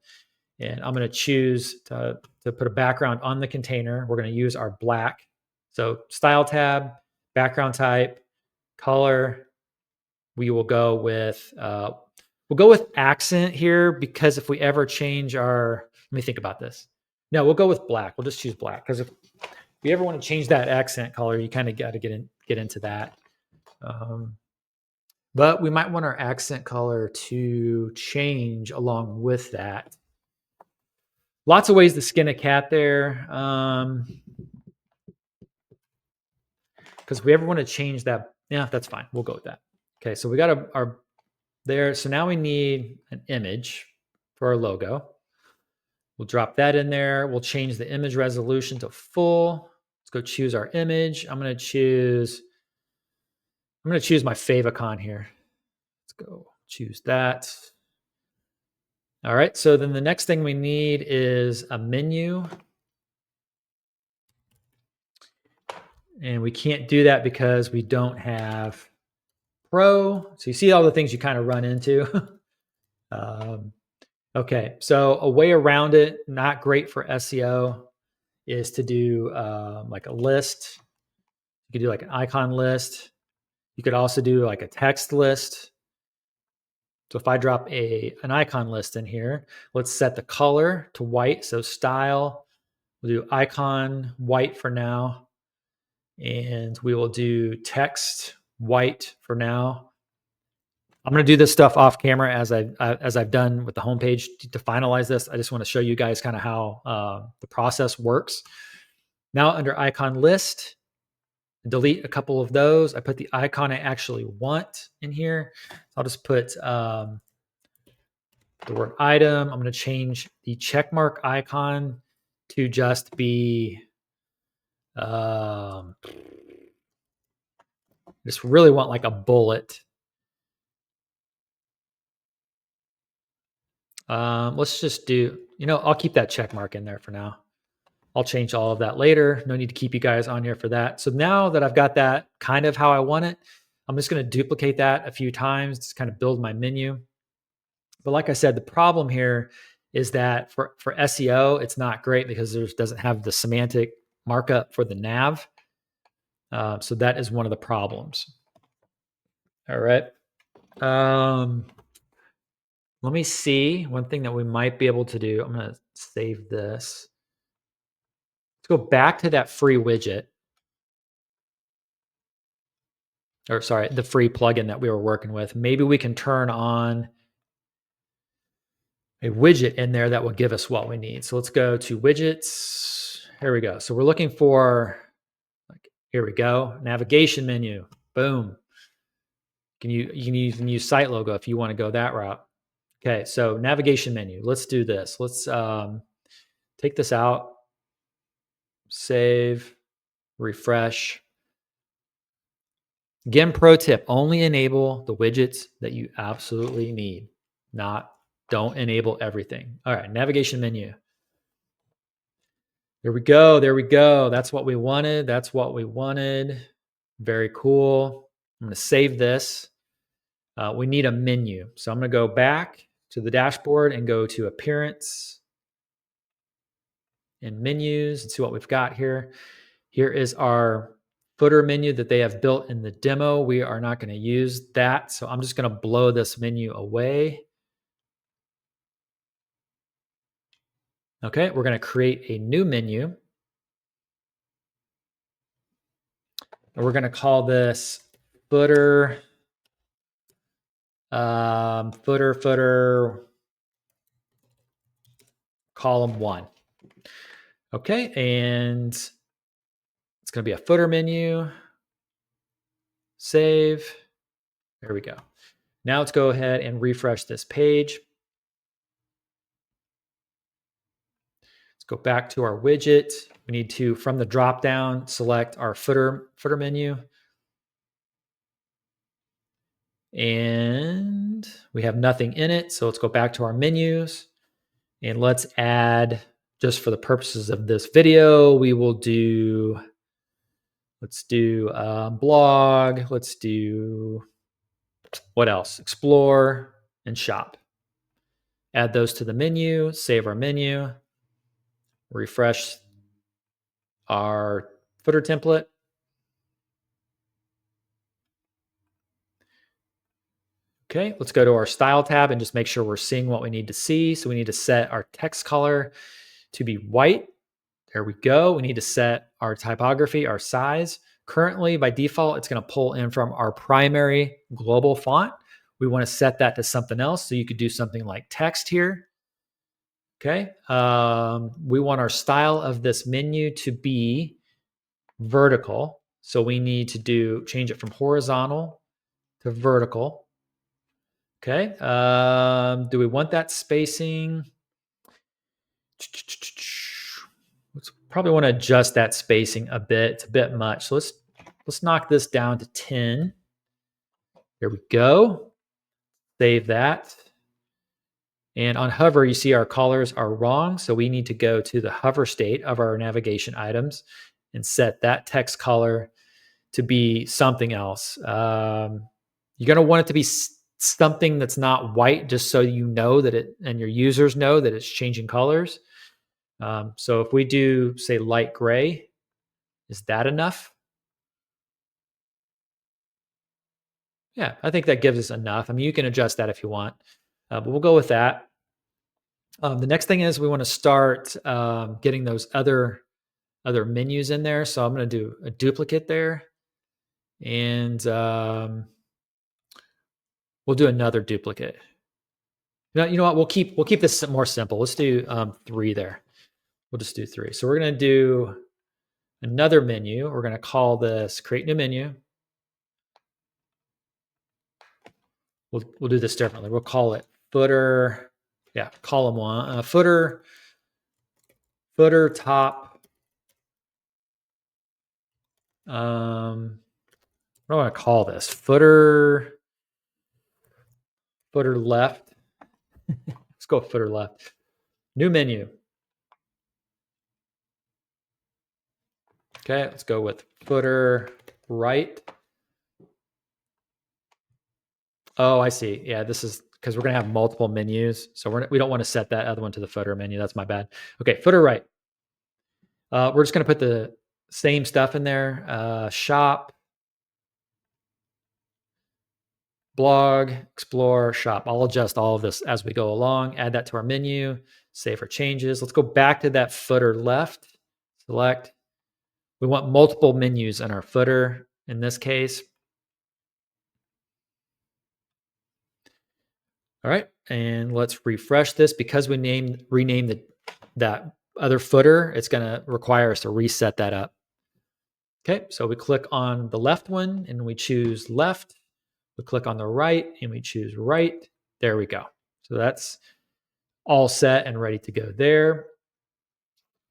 And I'm going to choose to put a background on the container. We're going to use our black. So style tab, background type, color. We will go with accent here because if we ever change our, let me think about this. No, we'll go with black. We'll just choose black because if you ever want to change that accent color, you kind of got to get into that. But we might want our accent color to change along with that. Lots of ways to skin a cat there. Because if we ever want to change that, yeah, that's fine. We'll go with that. Okay, so we got our there. So now we need an image for our logo. We'll drop that in there. We'll change the image resolution to full. Let's go choose our image. I'm going to choose my Favicon here. Let's go choose that. All right, so then the next thing we need is a menu. And we can't do that because we don't have Pro. So you see all the things you kind of run into. Okay, so a way around it, not great for SEO, is to do like a list. You could do like an icon list. You could also do like a text list. So if I drop an icon list in here, let's set the color to white. So style, we'll do icon white for now. And we will do text white for now. I'm going to do this stuff off camera as I've done with the homepage to finalize this. I just want to show you guys kind of how the process works. Now under icon list, delete a couple of those. I put the icon I actually want in here. I'll just put the word item. I'm going to change the checkmark icon to just be just really want like a bullet. Let's just do, I'll keep that check mark in there for now. I'll change all of that later. No need to keep you guys on here for that. So now that I've got that kind of how I want it, I'm just going to duplicate that a few times to kind of build my menu. But like I said, the problem here is that for SEO, it's not great because it doesn't have the semantic markup for the nav. So that is one of the problems. All right. Let me see. One thing that we might be able to do, I'm going to save this. Let's go back to that free widget. Or sorry, the free plugin that we were working with. Maybe we can turn on a widget in there that will give us what we need. So let's go to widgets. Here we go. So we're looking for, here we go, navigation menu. Boom. You can even use site logo if you want to go that route. Okay, so navigation menu. Let's do this. Let's take this out, save, refresh. Again, pro tip, only enable the widgets that you absolutely need, not Don't enable everything. All right, navigation menu. There we go. There we go. That's what we wanted. That's what we wanted. Very cool. I'm going to save this. We need a menu. So I'm going to go back to the dashboard and go to Appearance and Menus and see what we've got here. Here is our footer menu that they have built in the demo. We are not going to use that. So I'm just going to blow this menu away. Okay, we're going to create a new menu. And we're going to call this footer, footer, column 1. Okay, and it's going to be a footer menu. Save. There we go. Now let's go ahead and refresh this page. Let's go back to our widget. We need to, from the drop-down, select our footer menu. And we have nothing in it, so let's go back to our menus. And let's add, just for the purposes of this video, we will do, let's do blog, let's do, what else? Explore and shop. Add those to the menu, save our menu, refresh our footer template. Okay, let's go to our style tab and just make sure we're seeing what we need to see. So we need to set our text color to be white. There we go. We need to set our typography, our size. Currently, by default, it's going to pull in from our primary global font. We want to set that to something else. So you could do something like text here. Okay. We want our style of this menu to be vertical. So we need to change it from horizontal to vertical. Okay. Do we want that spacing? Let's probably want to adjust that spacing a bit. It's a bit much. So let's knock this down to 10. There we go. Save that. And on hover, you see our colors are wrong. So we need to go to the hover state of our navigation items and set that text color to be something else. You're going to want it to be something that's not white, just so you know that it, and your users know that it's changing colors. So if we do, say, light gray, is that enough? Yeah, I think that gives us enough. I mean, you can adjust that if you want, but we'll go with that. The next thing is we want to start getting those other menus in there. So I'm going to do a duplicate there, and we'll do another duplicate. You know what? We'll keep this more simple. Let's do 3 there. We'll just do 3. So we're going to do another menu. We're going to call this create new menu. We'll do this differently. We'll call it footer. Yeah, column 1. Footer top. What do I want to call this? Footer left. Let's go footer left. New menu. Okay, let's go with footer right. Oh, I see. Yeah, this is because we're going to have multiple menus. So we don't want to set that other one to the footer menu. That's my bad. Okay, footer right. We're just going to put the same stuff in there. Shop, blog, explore, shop. I'll adjust all of this as we go along. Add that to our menu. Save for changes. Let's go back to that footer left. Select. We want multiple menus in our footer in this case. All right, and let's refresh this. Because we renamed that other footer, it's going to require us to reset that up. Okay, so we click on the left one and we choose left. We click on the right and we choose right. There we go. So that's all set and ready to go there.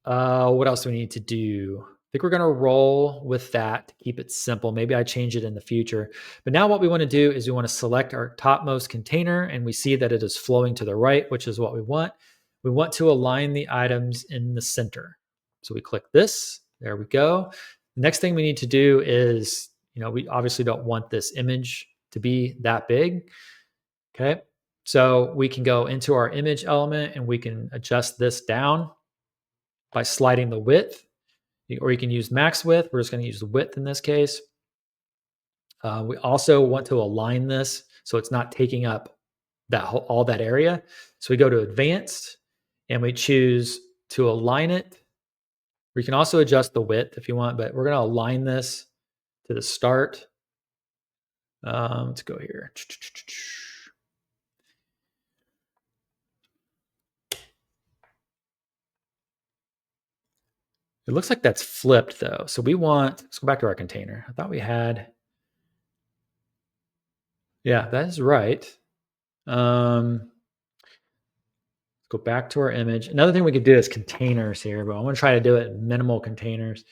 What else do we need to do? think we're going to roll with that to keep it simple. Maybe I change it in the future. But now what we want to do is we want to select our topmost container, and we see that it is flowing to the right, which is what we want. We want to align the items in the center. So we click this. There we go. The next thing we need to do is, we obviously don't want this image to be that big. Okay. So we can go into our image element and we can adjust this down by sliding the width, or you can use max width. We're just going to use the width in this case. We also want to align this so it's not taking up all that area. So we go to advanced and we choose to align it. We can also adjust the width if you want, but we're going to align this to the start. Let's go here. It looks like that's flipped though. So let's go back to our container. I thought we had, yeah, that is right. Let's go back to our image. Another thing we could do is containers here, but I want to try to do it in minimal containers.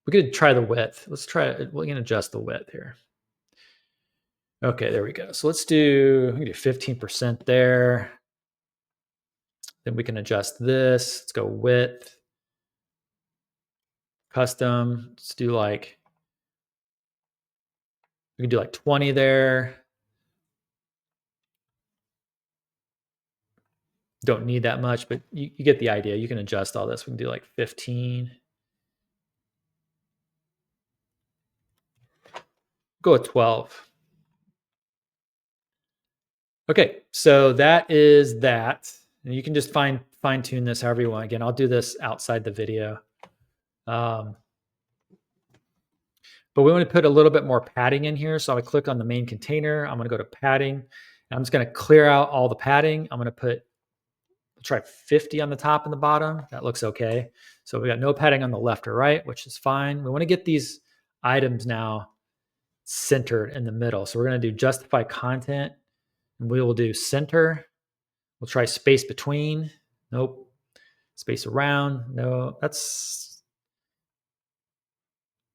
We could try the width. Let's try it. We can adjust the width here. Okay, there we go. So we can do 15% there. Then we can adjust this. Let's go width, custom. We can do like 20 there. Don't need that much, but you get the idea. You can adjust all this. We can do like 15. Go with 12. Okay, so that is that. And you can just fine tune this however you want. Again, I'll do this outside the video. But we want to put a little bit more padding in here. So I click on the main container. I'm going to go to padding. And I'm just going to clear out all the padding. I'm going to try 50 on the top and the bottom. That looks okay. So we got no padding on the left or right, which is fine. We want to get these items now centered in the middle. So we're going to do justify content, and we will do center. We'll try space between. Nope. Space around. No,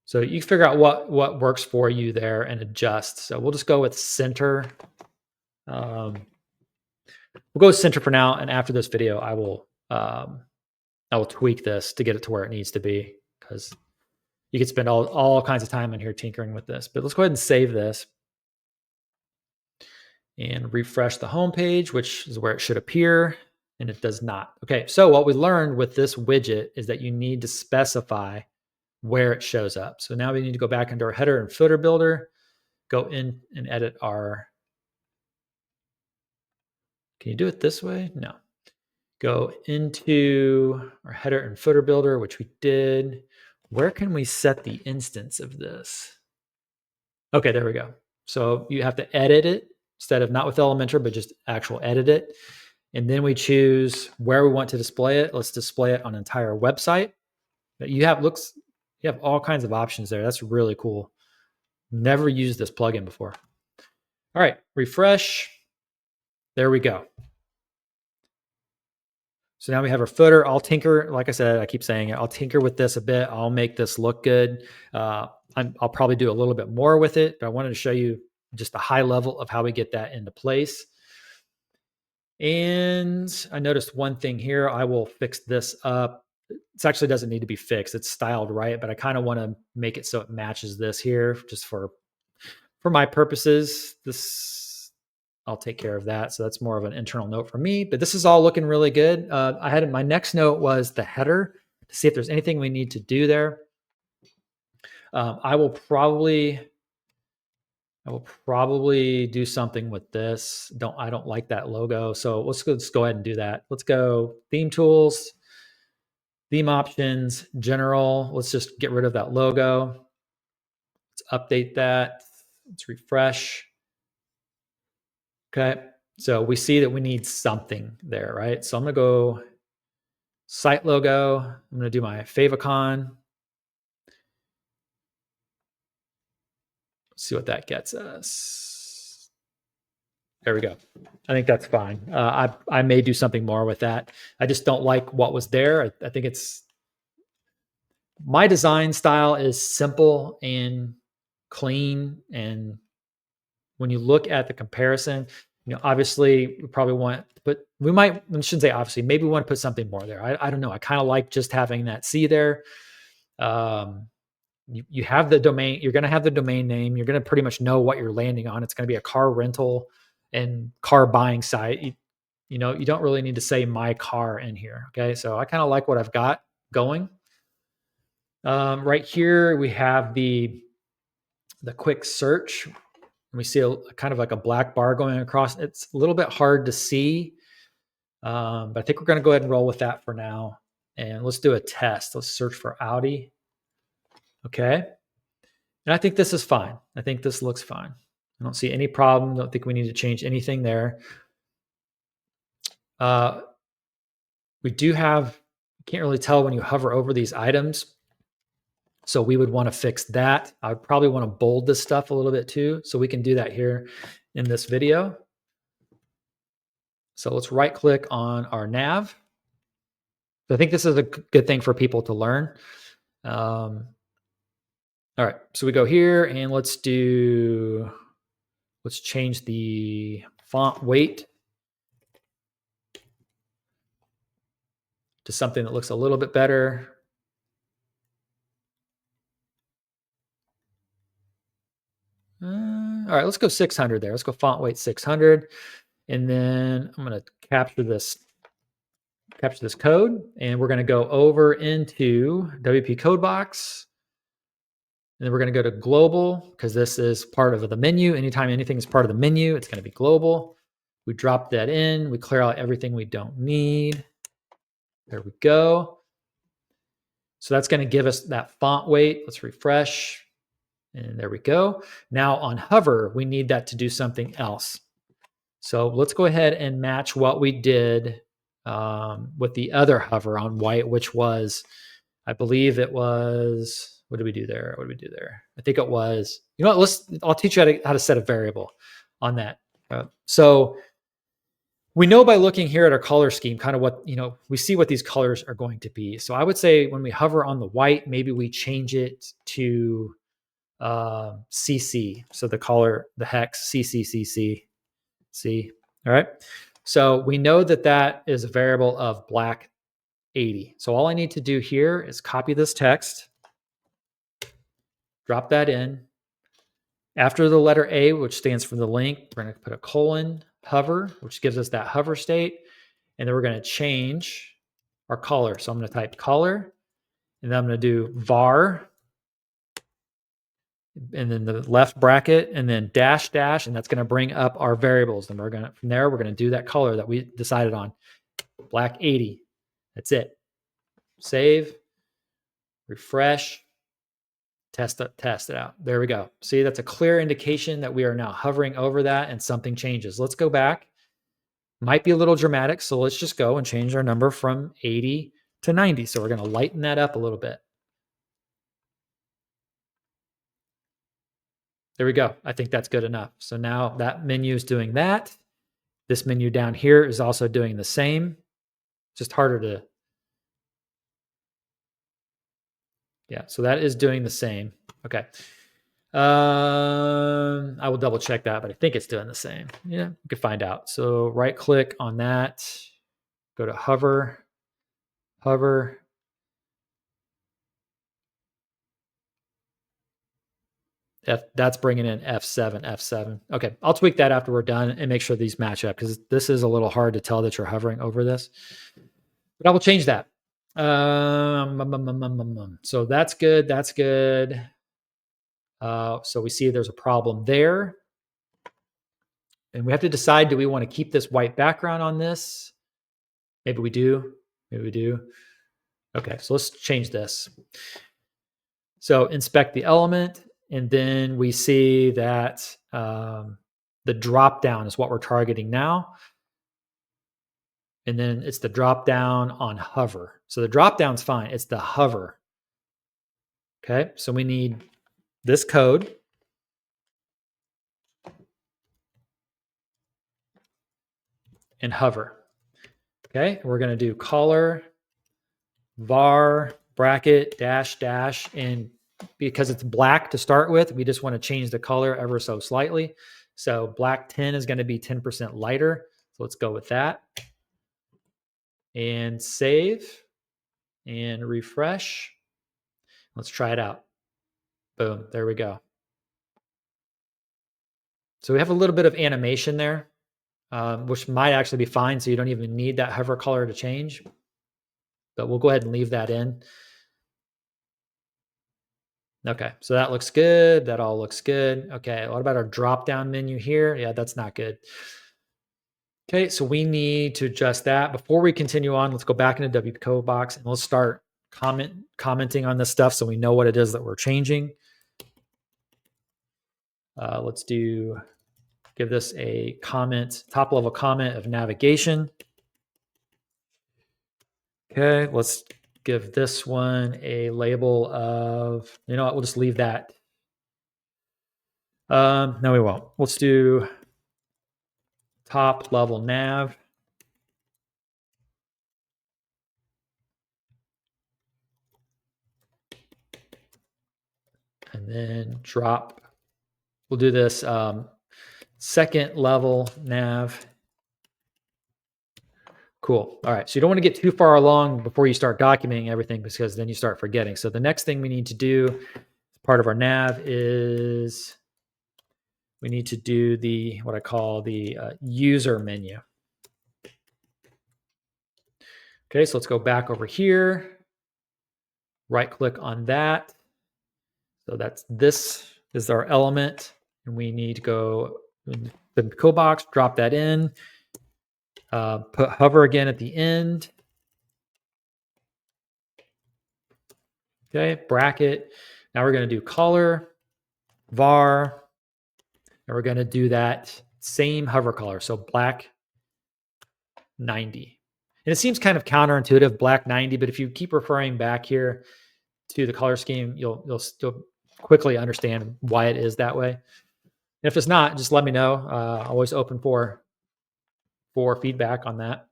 so you figure out what works for you there and adjust. So we'll just go with center. We'll go with center for now. And after this video, I will tweak this to get it to where it needs to be, because you could spend all kinds of time in here tinkering with this. But let's go ahead and save this and refresh the home page, which is where it should appear, and it does not. Okay, so what we learned with this widget is that you need to specify where it shows up. So now we need to go back into our header and footer builder, go in and edit our, can you do it this way? No. Go into our header and footer builder, which we did. Where can we set the instance of this? Okay, there we go. So you have to edit it instead of not with Elementor, but just actual edit it. And then we choose where we want to display it. Let's display it on an entire website. You have all kinds of options there. That's really cool. Never used this plugin before. All right, refresh. There we go. So now we have our footer. I'll tinker, like I said, I keep saying it, I'll tinker with this a bit. I'll make this look good. I'll probably do a little bit more with it, but I wanted to show you just the high level of how we get that into place. And I noticed one thing here. I will fix this up. It actually doesn't need to be fixed. It's styled right, but I kind of want to make it so it matches this here, just for my purposes. I'll take care of that. So that's more of an internal note for me, but this is all looking really good. My next note was the header, to see if there's anything we need to do there. I will probably do something with this. I don't like that logo. So let's go ahead and do that. Let's go theme tools, theme options, general. Let's just get rid of that logo. Let's update that. Let's refresh. Okay. So we see that we need something there, right? So I'm going to go site logo. I'm going to do my favicon. See what that gets us. There we go. I think that's fine. I may do something more with that. I just don't like what was there. I think it's My design style is simple and clean. And when you look at the comparison, obviously we probably want to put, I shouldn't say obviously, maybe we want to put something more there. I don't know. I kind of like just having that C there. You have the domain, you're going to have the domain name. You're going to pretty much know what you're landing on. It's going to be a car rental and car buying site. You don't really need to say my car in here. Okay. So I kind of like what I've got going. Right here, we have the quick search. We see kind of like a black bar going across. It's a little bit hard to see, but I think we're going to go ahead and roll with that for now. And let's do a test. Let's search for Audi. Okay. And I think this is fine. I think this looks fine. I don't see any problem. Don't think we need to change anything there. We do have, can't really tell when you hover over these items. So we would want to fix that. I would probably want to bold this stuff a little bit too. So we can do that here in this video. So let's right click on our nav. So I think this is a good thing for people to learn. All right, so we go here and let's change the font weight to something that looks a little bit better. All right, let's go 600 there. Let's go font weight 600. And then I'm going to capture this code, and we're going to go over into WP code box. And then we're going to go to global because this is part of the menu. Anytime anything is part of the menu, it's going to be global. We drop that in. We clear out everything we don't need. There we go. So that's going to give us that font weight. Let's refresh. And there we go. Now on hover, we need that to do something else. So let's go ahead and match what we did with the other hover on white, which was, I believe it was, what did we do there? I think it was, I'll teach you how to set a variable on that. So we know by looking here at our color scheme, kind of what, we see what these colors are going to be. So I would say when we hover on the white, maybe we change it to CC. So the color, the hex, CCCC. See, all right. So we know that is a variable of black 80. So all I need to do here is copy this text, drop that in. After the letter A, which stands for the link, we're going to put a colon, hover, which gives us that hover state. And then we're going to change our color. So I'm going to type color, and then I'm going to do var, and then the left bracket, and then dash, and that's going to bring up our variables. And from there, we're going to do that color that we decided on, black 80. That's it. Save, refresh, test it out. There we go. See, that's a clear indication that we are now hovering over that and something changes. Let's go back. Might be a little dramatic, so let's just go and change our number from 80 to 90. So we're going to lighten that up a little bit. There we go. I think that's good enough. So now that menu is doing that. This menu down here is also doing the same. Just harder to. Yeah, so that is doing the same. Okay. I will double check that, but I think it's doing the same. Yeah, you can find out. So right click on that, go to hover. That's bringing in F7. Okay, I'll tweak that after we're done and make sure these match up because this is a little hard to tell that you're hovering over this. But I will change that. So that's good. That's good. So we see there's a problem there. And we have to decide, do we want to keep this white background on this? Maybe we do. Okay, so let's change this. So inspect the element. And then we see that the drop down is what we're targeting now. And then it's the drop down on hover. So the drop down's fine. It's the hover. Okay, so we need this code. And hover. Okay, we're going to do color var bracket, dash, dash, and because it's black to start with, we just want to change the color ever so slightly. So black 10 is going to be 10% lighter. So let's go with that. And save and refresh. Let's try it out. Boom, there we go. So we have a little bit of animation there, which might actually be fine. So you don't even need that hover color to change. But we'll go ahead and leave that in. Okay, so that looks good. That all looks good. Okay, what about our drop-down menu here? Yeah, that's not good. Okay, so we need to adjust that. Before we continue on, let's go back into WPCode box and let's start commenting on this stuff so we know what it is that we're changing. Let's give this a comment, top level comment of navigation. Okay, let's give this one a label of, you know what, we'll just leave that. No, we won't. Let's do top level nav. And then drop. We'll do this second level nav. Cool. All right. So you don't want to get too far along before you start documenting everything because then you start forgetting. So the next thing we need to do, part of our nav, is we need to do what I call the user menu. Okay. So let's go back over here. Right click on that. So this is our element, and we need to go in the code box, drop that in, put hover again at the end. Okay, bracket. Now we're going to do color, var, and we're going to do that same hover color, so black 90. And it seems kind of counterintuitive, black 90, but if you keep referring back here to the color scheme, you'll still quickly understand why it is that way. And if it's not, just let me know. Always open for feedback on that.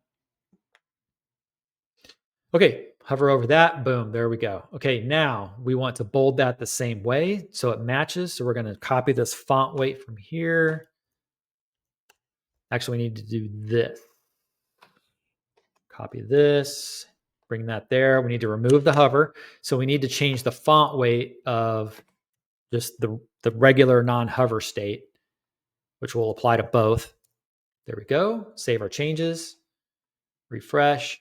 Okay, hover over that. Boom, there we go. Okay, now we want to bold that the same way so it matches. So we're going to copy this font weight from here. Actually, we need to do this. Copy this, bring that there. We need to remove the hover. So we need to change the font weight of just the regular non-hover state, which will apply to both. There we go. Save our changes. Refresh.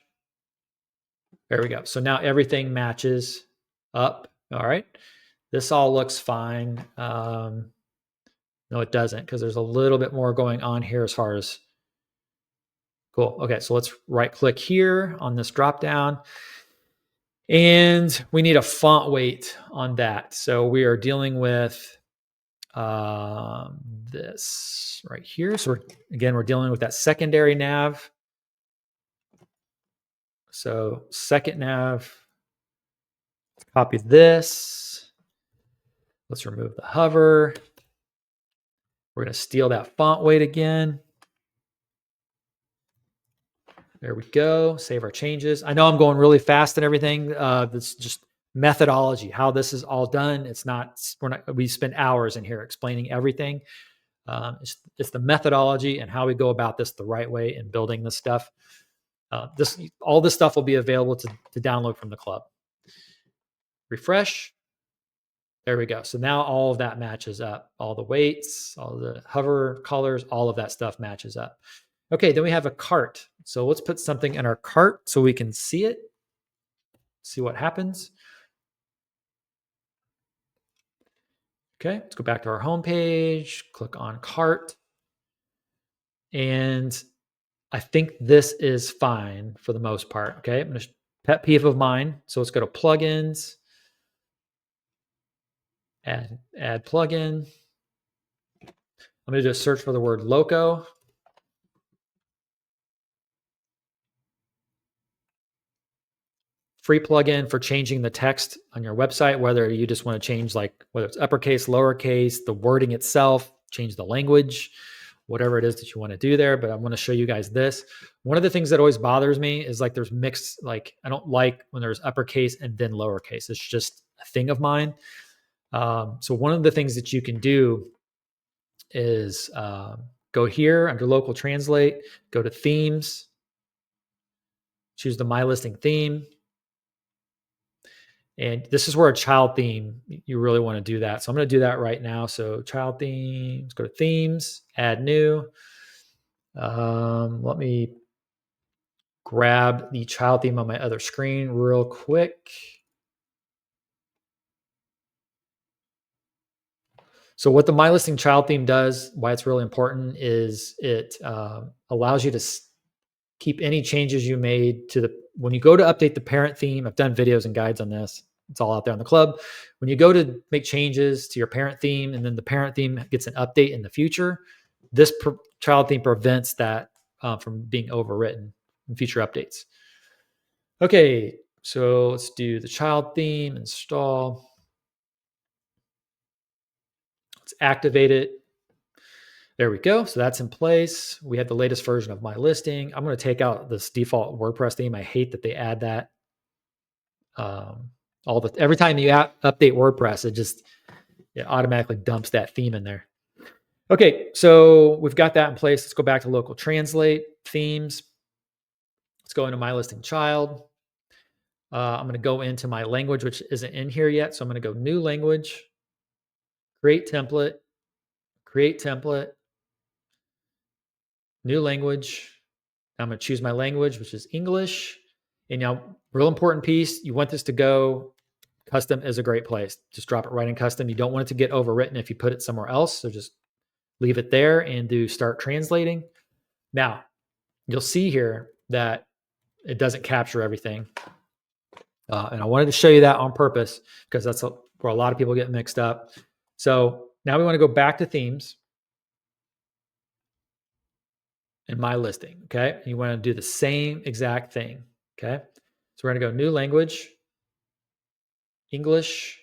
There we go. So now everything matches up. All right. This all looks fine. No, it doesn't, because there's a little bit more going on here as far as cool. Okay, so let's right click here on this drop down. And we need a font weight on that. So we are dealing with this right here. So we're dealing with that secondary nav. So second nav, copy this. Let's remove the hover. We're going to steal that font weight again. There we go. Save our changes. I know I'm going really fast and everything. That's just methodology, how this is all done. It's not, we spend hours in here explaining everything. It's the methodology and how we go about this the right way in building this stuff. All this stuff will be available to download from the club. Refresh. There we go. So now all of that matches up. All the weights, all the hover colors, all of that stuff matches up. Okay, then we have a cart. So let's put something in our cart so we can see it, see what happens. Okay, let's go back to our home page, click on cart. And I think this is fine for the most part. Okay, I'm going to pet peeve of mine. So let's go to plugins, add plugin. I'm going to do a search for the word loco. Free plugin for changing the text on your website, whether you just want to change, like, whether it's uppercase, lowercase, the wording itself, change the language, whatever it is that you want to do there. But I want to show you guys this. One of the things that always bothers me is like there's mixed, like I don't like when there's uppercase and then lowercase. It's just a thing of mine. So one of the things that you can do is go here under local translate, go to themes, choose the MyListing theme. And this is where a child theme, you really want to do that. So I'm going to do that right now. So child themes, go to themes, add new. Let me grab the child theme on my other screen real quick. So what the MyListing child theme does, why it's really important, is it allows you to keep any changes you made to when you go to update the parent theme. I've done videos and guides on this. It's all out there on the club. When you go to make changes to your parent theme and then the parent theme gets an update in the future, this child theme prevents that from being overwritten in future updates. Okay, so let's do the child theme, install. Let's activate it. There we go. So that's in place. We have the latest version of MyListing. I'm going to take out this default WordPress theme. I hate that they add that. Every time you update WordPress, it automatically dumps that theme in there. Okay, so we've got that in place. Let's go back to local translate themes. Let's go into MyListing child. I'm going to go into my language, which isn't in here yet. So I'm going to go new language, create template, new language. I'm going to choose my language, which is English. And now, real important piece, you want this to go custom is a great place. Just drop it right in custom. You don't want it to get overwritten if you put it somewhere else. So just leave it there and do start translating. Now, you'll see here that it doesn't capture everything. And I wanted to show you that on purpose because that's where a lot of people get mixed up. So now we want to go back to themes and MyListing. Okay. You want to do the same exact thing. Okay. So we're going to go new language, English.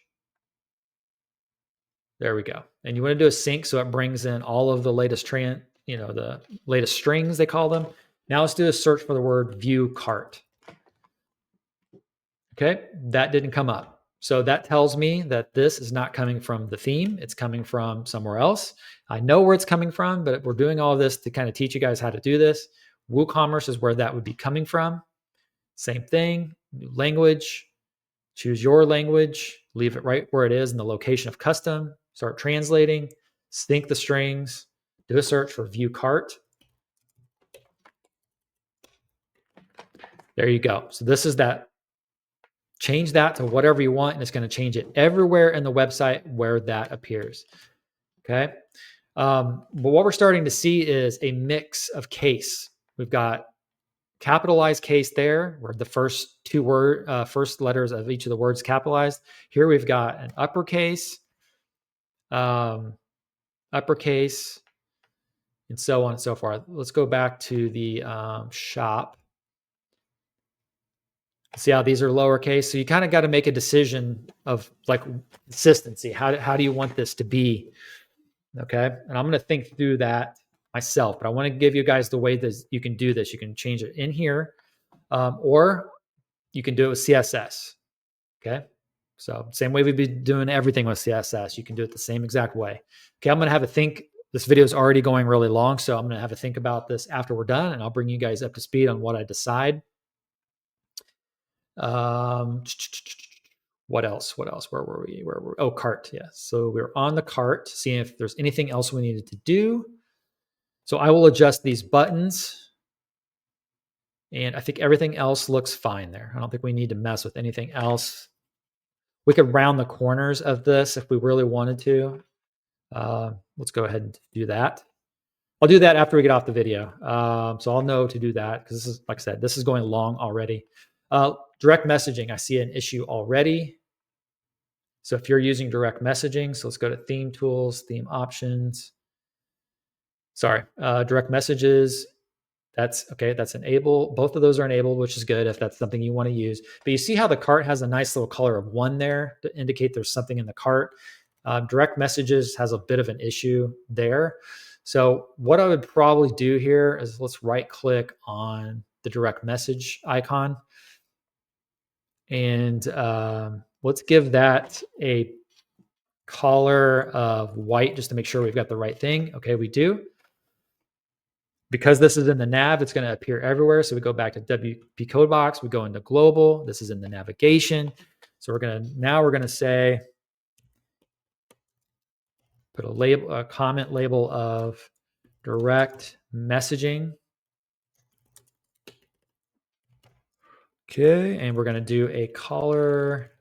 There we go. And you want to do a sync so it brings in all of the latest the latest strings, they call them. Now let's do a search for the word view cart. Okay, that didn't come up. So that tells me that this is not coming from the theme. It's coming from somewhere else. I know where it's coming from, but we're doing all of this to kind of teach you guys how to do this. WooCommerce is where that would be coming from. Same thing, new language, choose your language, leave it right where it is in the location of custom, start translating, sync the strings, do a search for view cart. There you go. So this is that. Change that to whatever you want, and it's going to change it everywhere in the website where that appears. Okay. But what we're starting to see is a mix of case. We've got capitalized case there, where the first first letters of each of the words capitalized. Here we've got an uppercase, and so on and so forth. Let's go back to the shop. See how these are lowercase. So you kind of got to make a decision of like consistency. How do you want this to be? Okay. And I'm going to think through that myself, but I want to give you guys the way that you can do this. You can change it in here, or you can do it with CSS. Okay. So same way we've been doing everything with CSS, you can do it the same exact way. Okay. I'm going to have a think. This video is already going really long, so I'm going to have a think about this after we're done, and I'll bring you guys up to speed on what I decide. What else? Where were we? Oh, cart. Yeah. So we're on the cart, seeing if there's anything else we needed to do. So I will adjust these buttons, and I think everything else looks fine there. I don't think we need to mess with anything else. We could round the corners of this if we really wanted to. Let's go ahead and do that. I'll do that after we get off the video. So I'll know to do that because this is, like I said, this is going long already. Direct messaging, I see an issue already. So if you're using direct messaging, so let's go to theme tools, theme options. Sorry, direct messages. That's okay. That's enabled. Both of those are enabled, which is good if that's something you want to use. But you see how the cart has a nice little color of 1 there to indicate there's something in the cart. Direct messages has a bit of an issue there. So what I would probably do here is let's right click on the direct message icon and let's give that a color of white just to make sure we've got the right thing. Okay, we do. Because this is in the nav, it's going to appear everywhere. So we go back to WP code box, we go into global. This is in the navigation. So we're going to say, put a label, a comment label of direct messaging. Okay, and we're going to do a color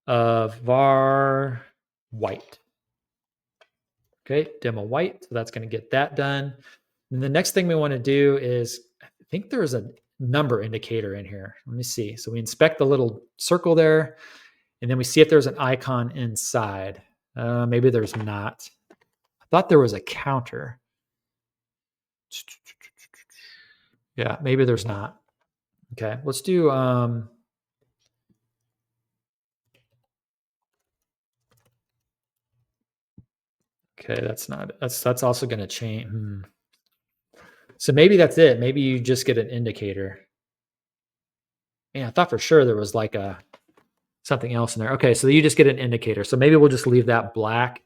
of var white. Okay, demo white. So that's going to get that done. And the next thing we want to do is, I think there's a number indicator in here. Let me see. So we inspect the little circle there, and then we see if there's an icon inside. Maybe there's not. I thought there was a counter. Yeah, maybe there's not. Okay, let's do okay, that's also going to change. So maybe that's it. Maybe you just get an indicator. Yeah, I thought for sure there was like something else in there. Okay, so you just get an indicator. So maybe we'll just leave that black.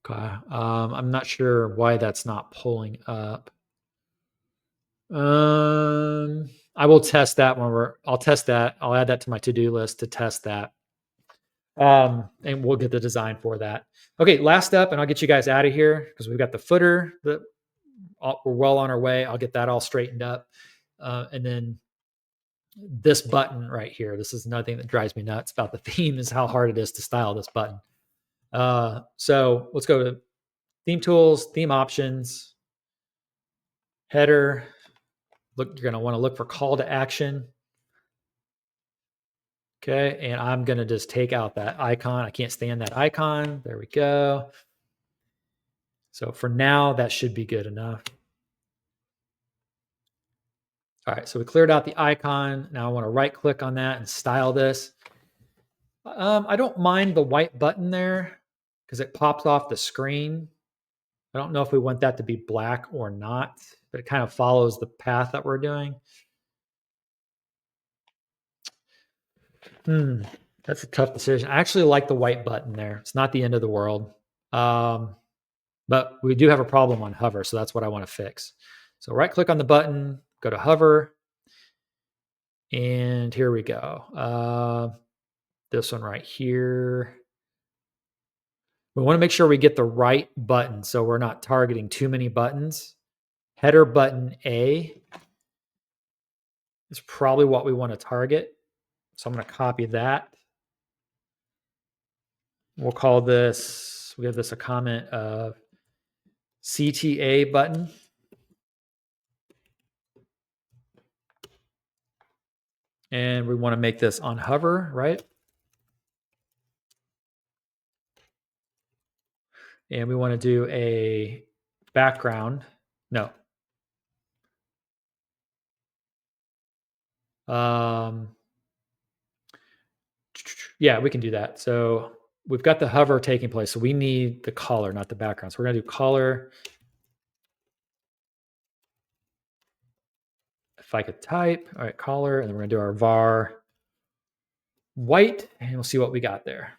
Okay, I'm not sure why that's not pulling up. I will test that I'll test that. I'll add that to my to-do list to test that. And we'll get the design for that. Okay, last up, and I'll get you guys out of here because we've got the footer that we're well on our way. I'll get that all straightened up. And then this button right here, this is another thing that drives me nuts about the theme is how hard it is to style this button. So let's go to theme tools, theme options, header. Look, you're going to want to look for call to action. Okay, and I'm going to just take out that icon. I can't stand that icon. There we go. So for now, that should be good enough. All right, so we cleared out the icon. Now I want to right click on that and style this. I don't mind the white button there because it pops off the screen. I don't know if we want that to be black or not, but it kind of follows the path that we're doing. That's a tough decision. I actually like the white button there. It's not the end of the world. But we do have a problem on hover, so that's what I want to fix. So right click on the button, go to hover, and here we go. This one right here. We want to make sure we get the right button so we're not targeting too many buttons. Header button A is probably what we want to target. So I'm going to copy that. We'll call this, we'll give this a comment of CTA button. And we want to make this on hover, right? And we want to do a background. No. Yeah, we can do that. So we've got the hover taking place. So we need the color, not the background. So we're going to do color. If I could type, all right, color, and then we're going to do our var white, and we'll see what we got there.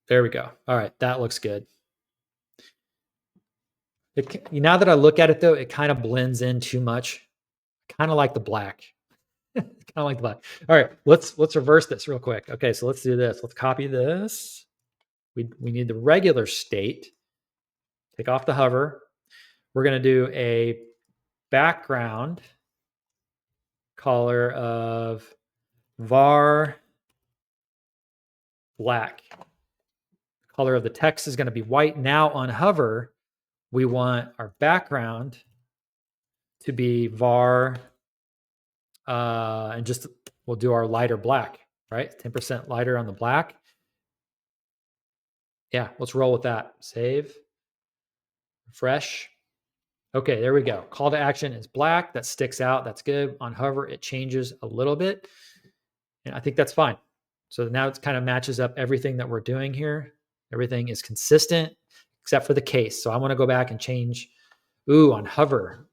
There we go. All right, that looks good. Now that I look at it, though, it kind of blends in too much. Kind of like the black. Kind of like the black. All right, let's reverse this real quick. Okay, so let's do this. Let's copy this. We need the regular state. Take off the hover. We're going to do a background color of var black. Color of the text is going to be white. Now on hover, we want our background to be var, and just we'll do our lighter black, right? 10% lighter on the black. Yeah, let's roll with that. Save, refresh. Okay, there we go. Call to action is black. That sticks out. That's good. On hover, it changes a little bit. And I think that's fine. So now it kind of matches up everything that we're doing here. Everything is consistent except for the case. So I want to go back and change, on hover,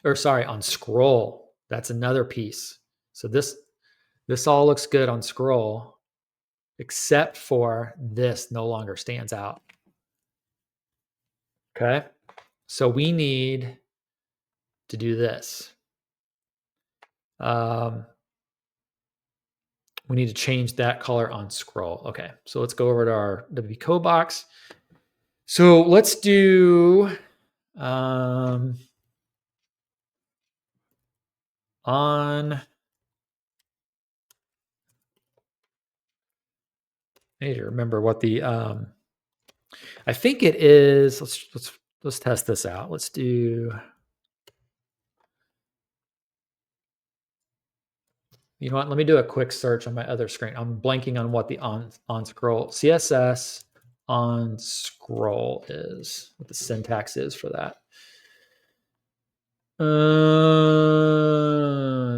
or sorry, on scroll. That's another piece. So this all looks good on scroll, except for this no longer stands out. Okay. So we need to do this. We need to change that color on scroll. Okay. So let's go over to our WP Code box. So let's do on, I need to remember what the I think it is. Let's test this out. Let's do, you know what? Let me do a quick search on my other screen. I'm blanking on what the on scroll CSS on scroll is, what the syntax is for that.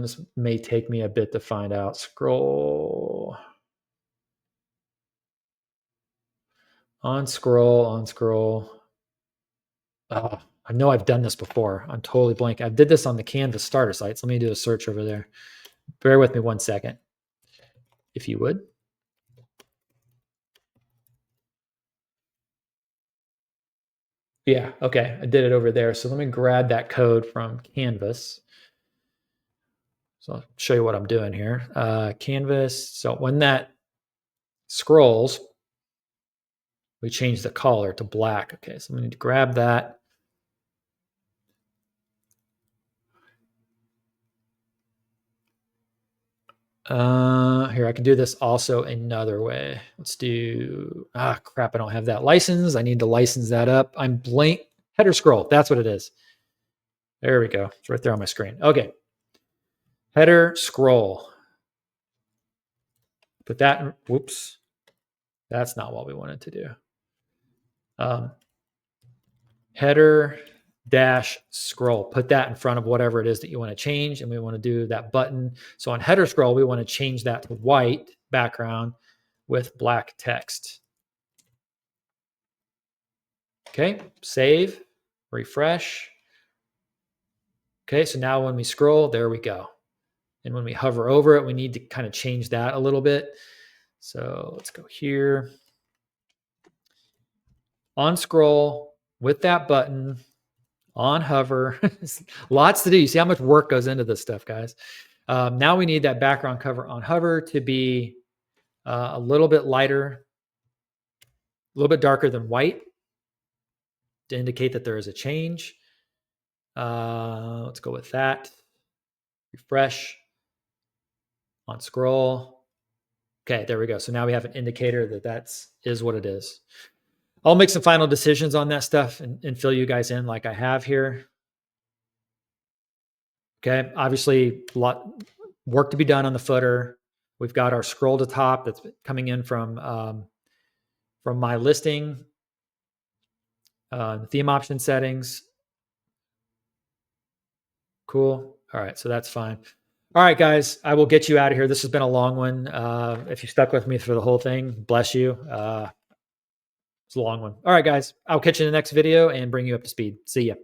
This may take me a bit to find out. Scroll. On scroll. Oh, I know I've done this before. I'm totally blank. I did this on the Canvas starter sites. Let me do a search over there. Bear with me 1 second, if you would. Yeah, okay. I did it over there. So let me grab that code from Canvas. So I'll show you what I'm doing here. Canvas. So when that scrolls, we change the color to black. Okay, so I'm going to grab that. Here, I can do this also another way. Let's do, crap, I don't have that license. I need to license that up. I'm blank. Header scroll. That's what it is. There we go. It's right there on my screen. Okay. Header scroll. Put that in, whoops. That's not what we wanted to do. Header dash scroll. Put that in front of whatever it is that you want to change. And we want to do that button. So on header scroll, we want to change that to white background with black text. Okay, save, refresh. Okay, so now when we scroll, there we go. And when we hover over it, we need to kind of change that a little bit. So let's go here. On scroll with that button, on hover. Lots to do. You see how much work goes into this stuff, guys. Now we need that background cover on hover to be a little bit lighter, a little bit darker than white to indicate that there is a change. Let's go with that. Refresh. On scroll. Okay, there we go. So now we have an indicator that is what it is. I'll make some final decisions on that stuff and fill you guys in like I have here. Okay, obviously a lot work to be done on the footer. We've got our scroll to top that's coming in from MyListing, theme option settings. Cool. All right, so that's fine. All right, guys, I will get you out of here. This has been a long one. If you stuck with me through the whole thing, bless you. It's a long one. All right, guys, I'll catch you in the next video and bring you up to speed. See ya.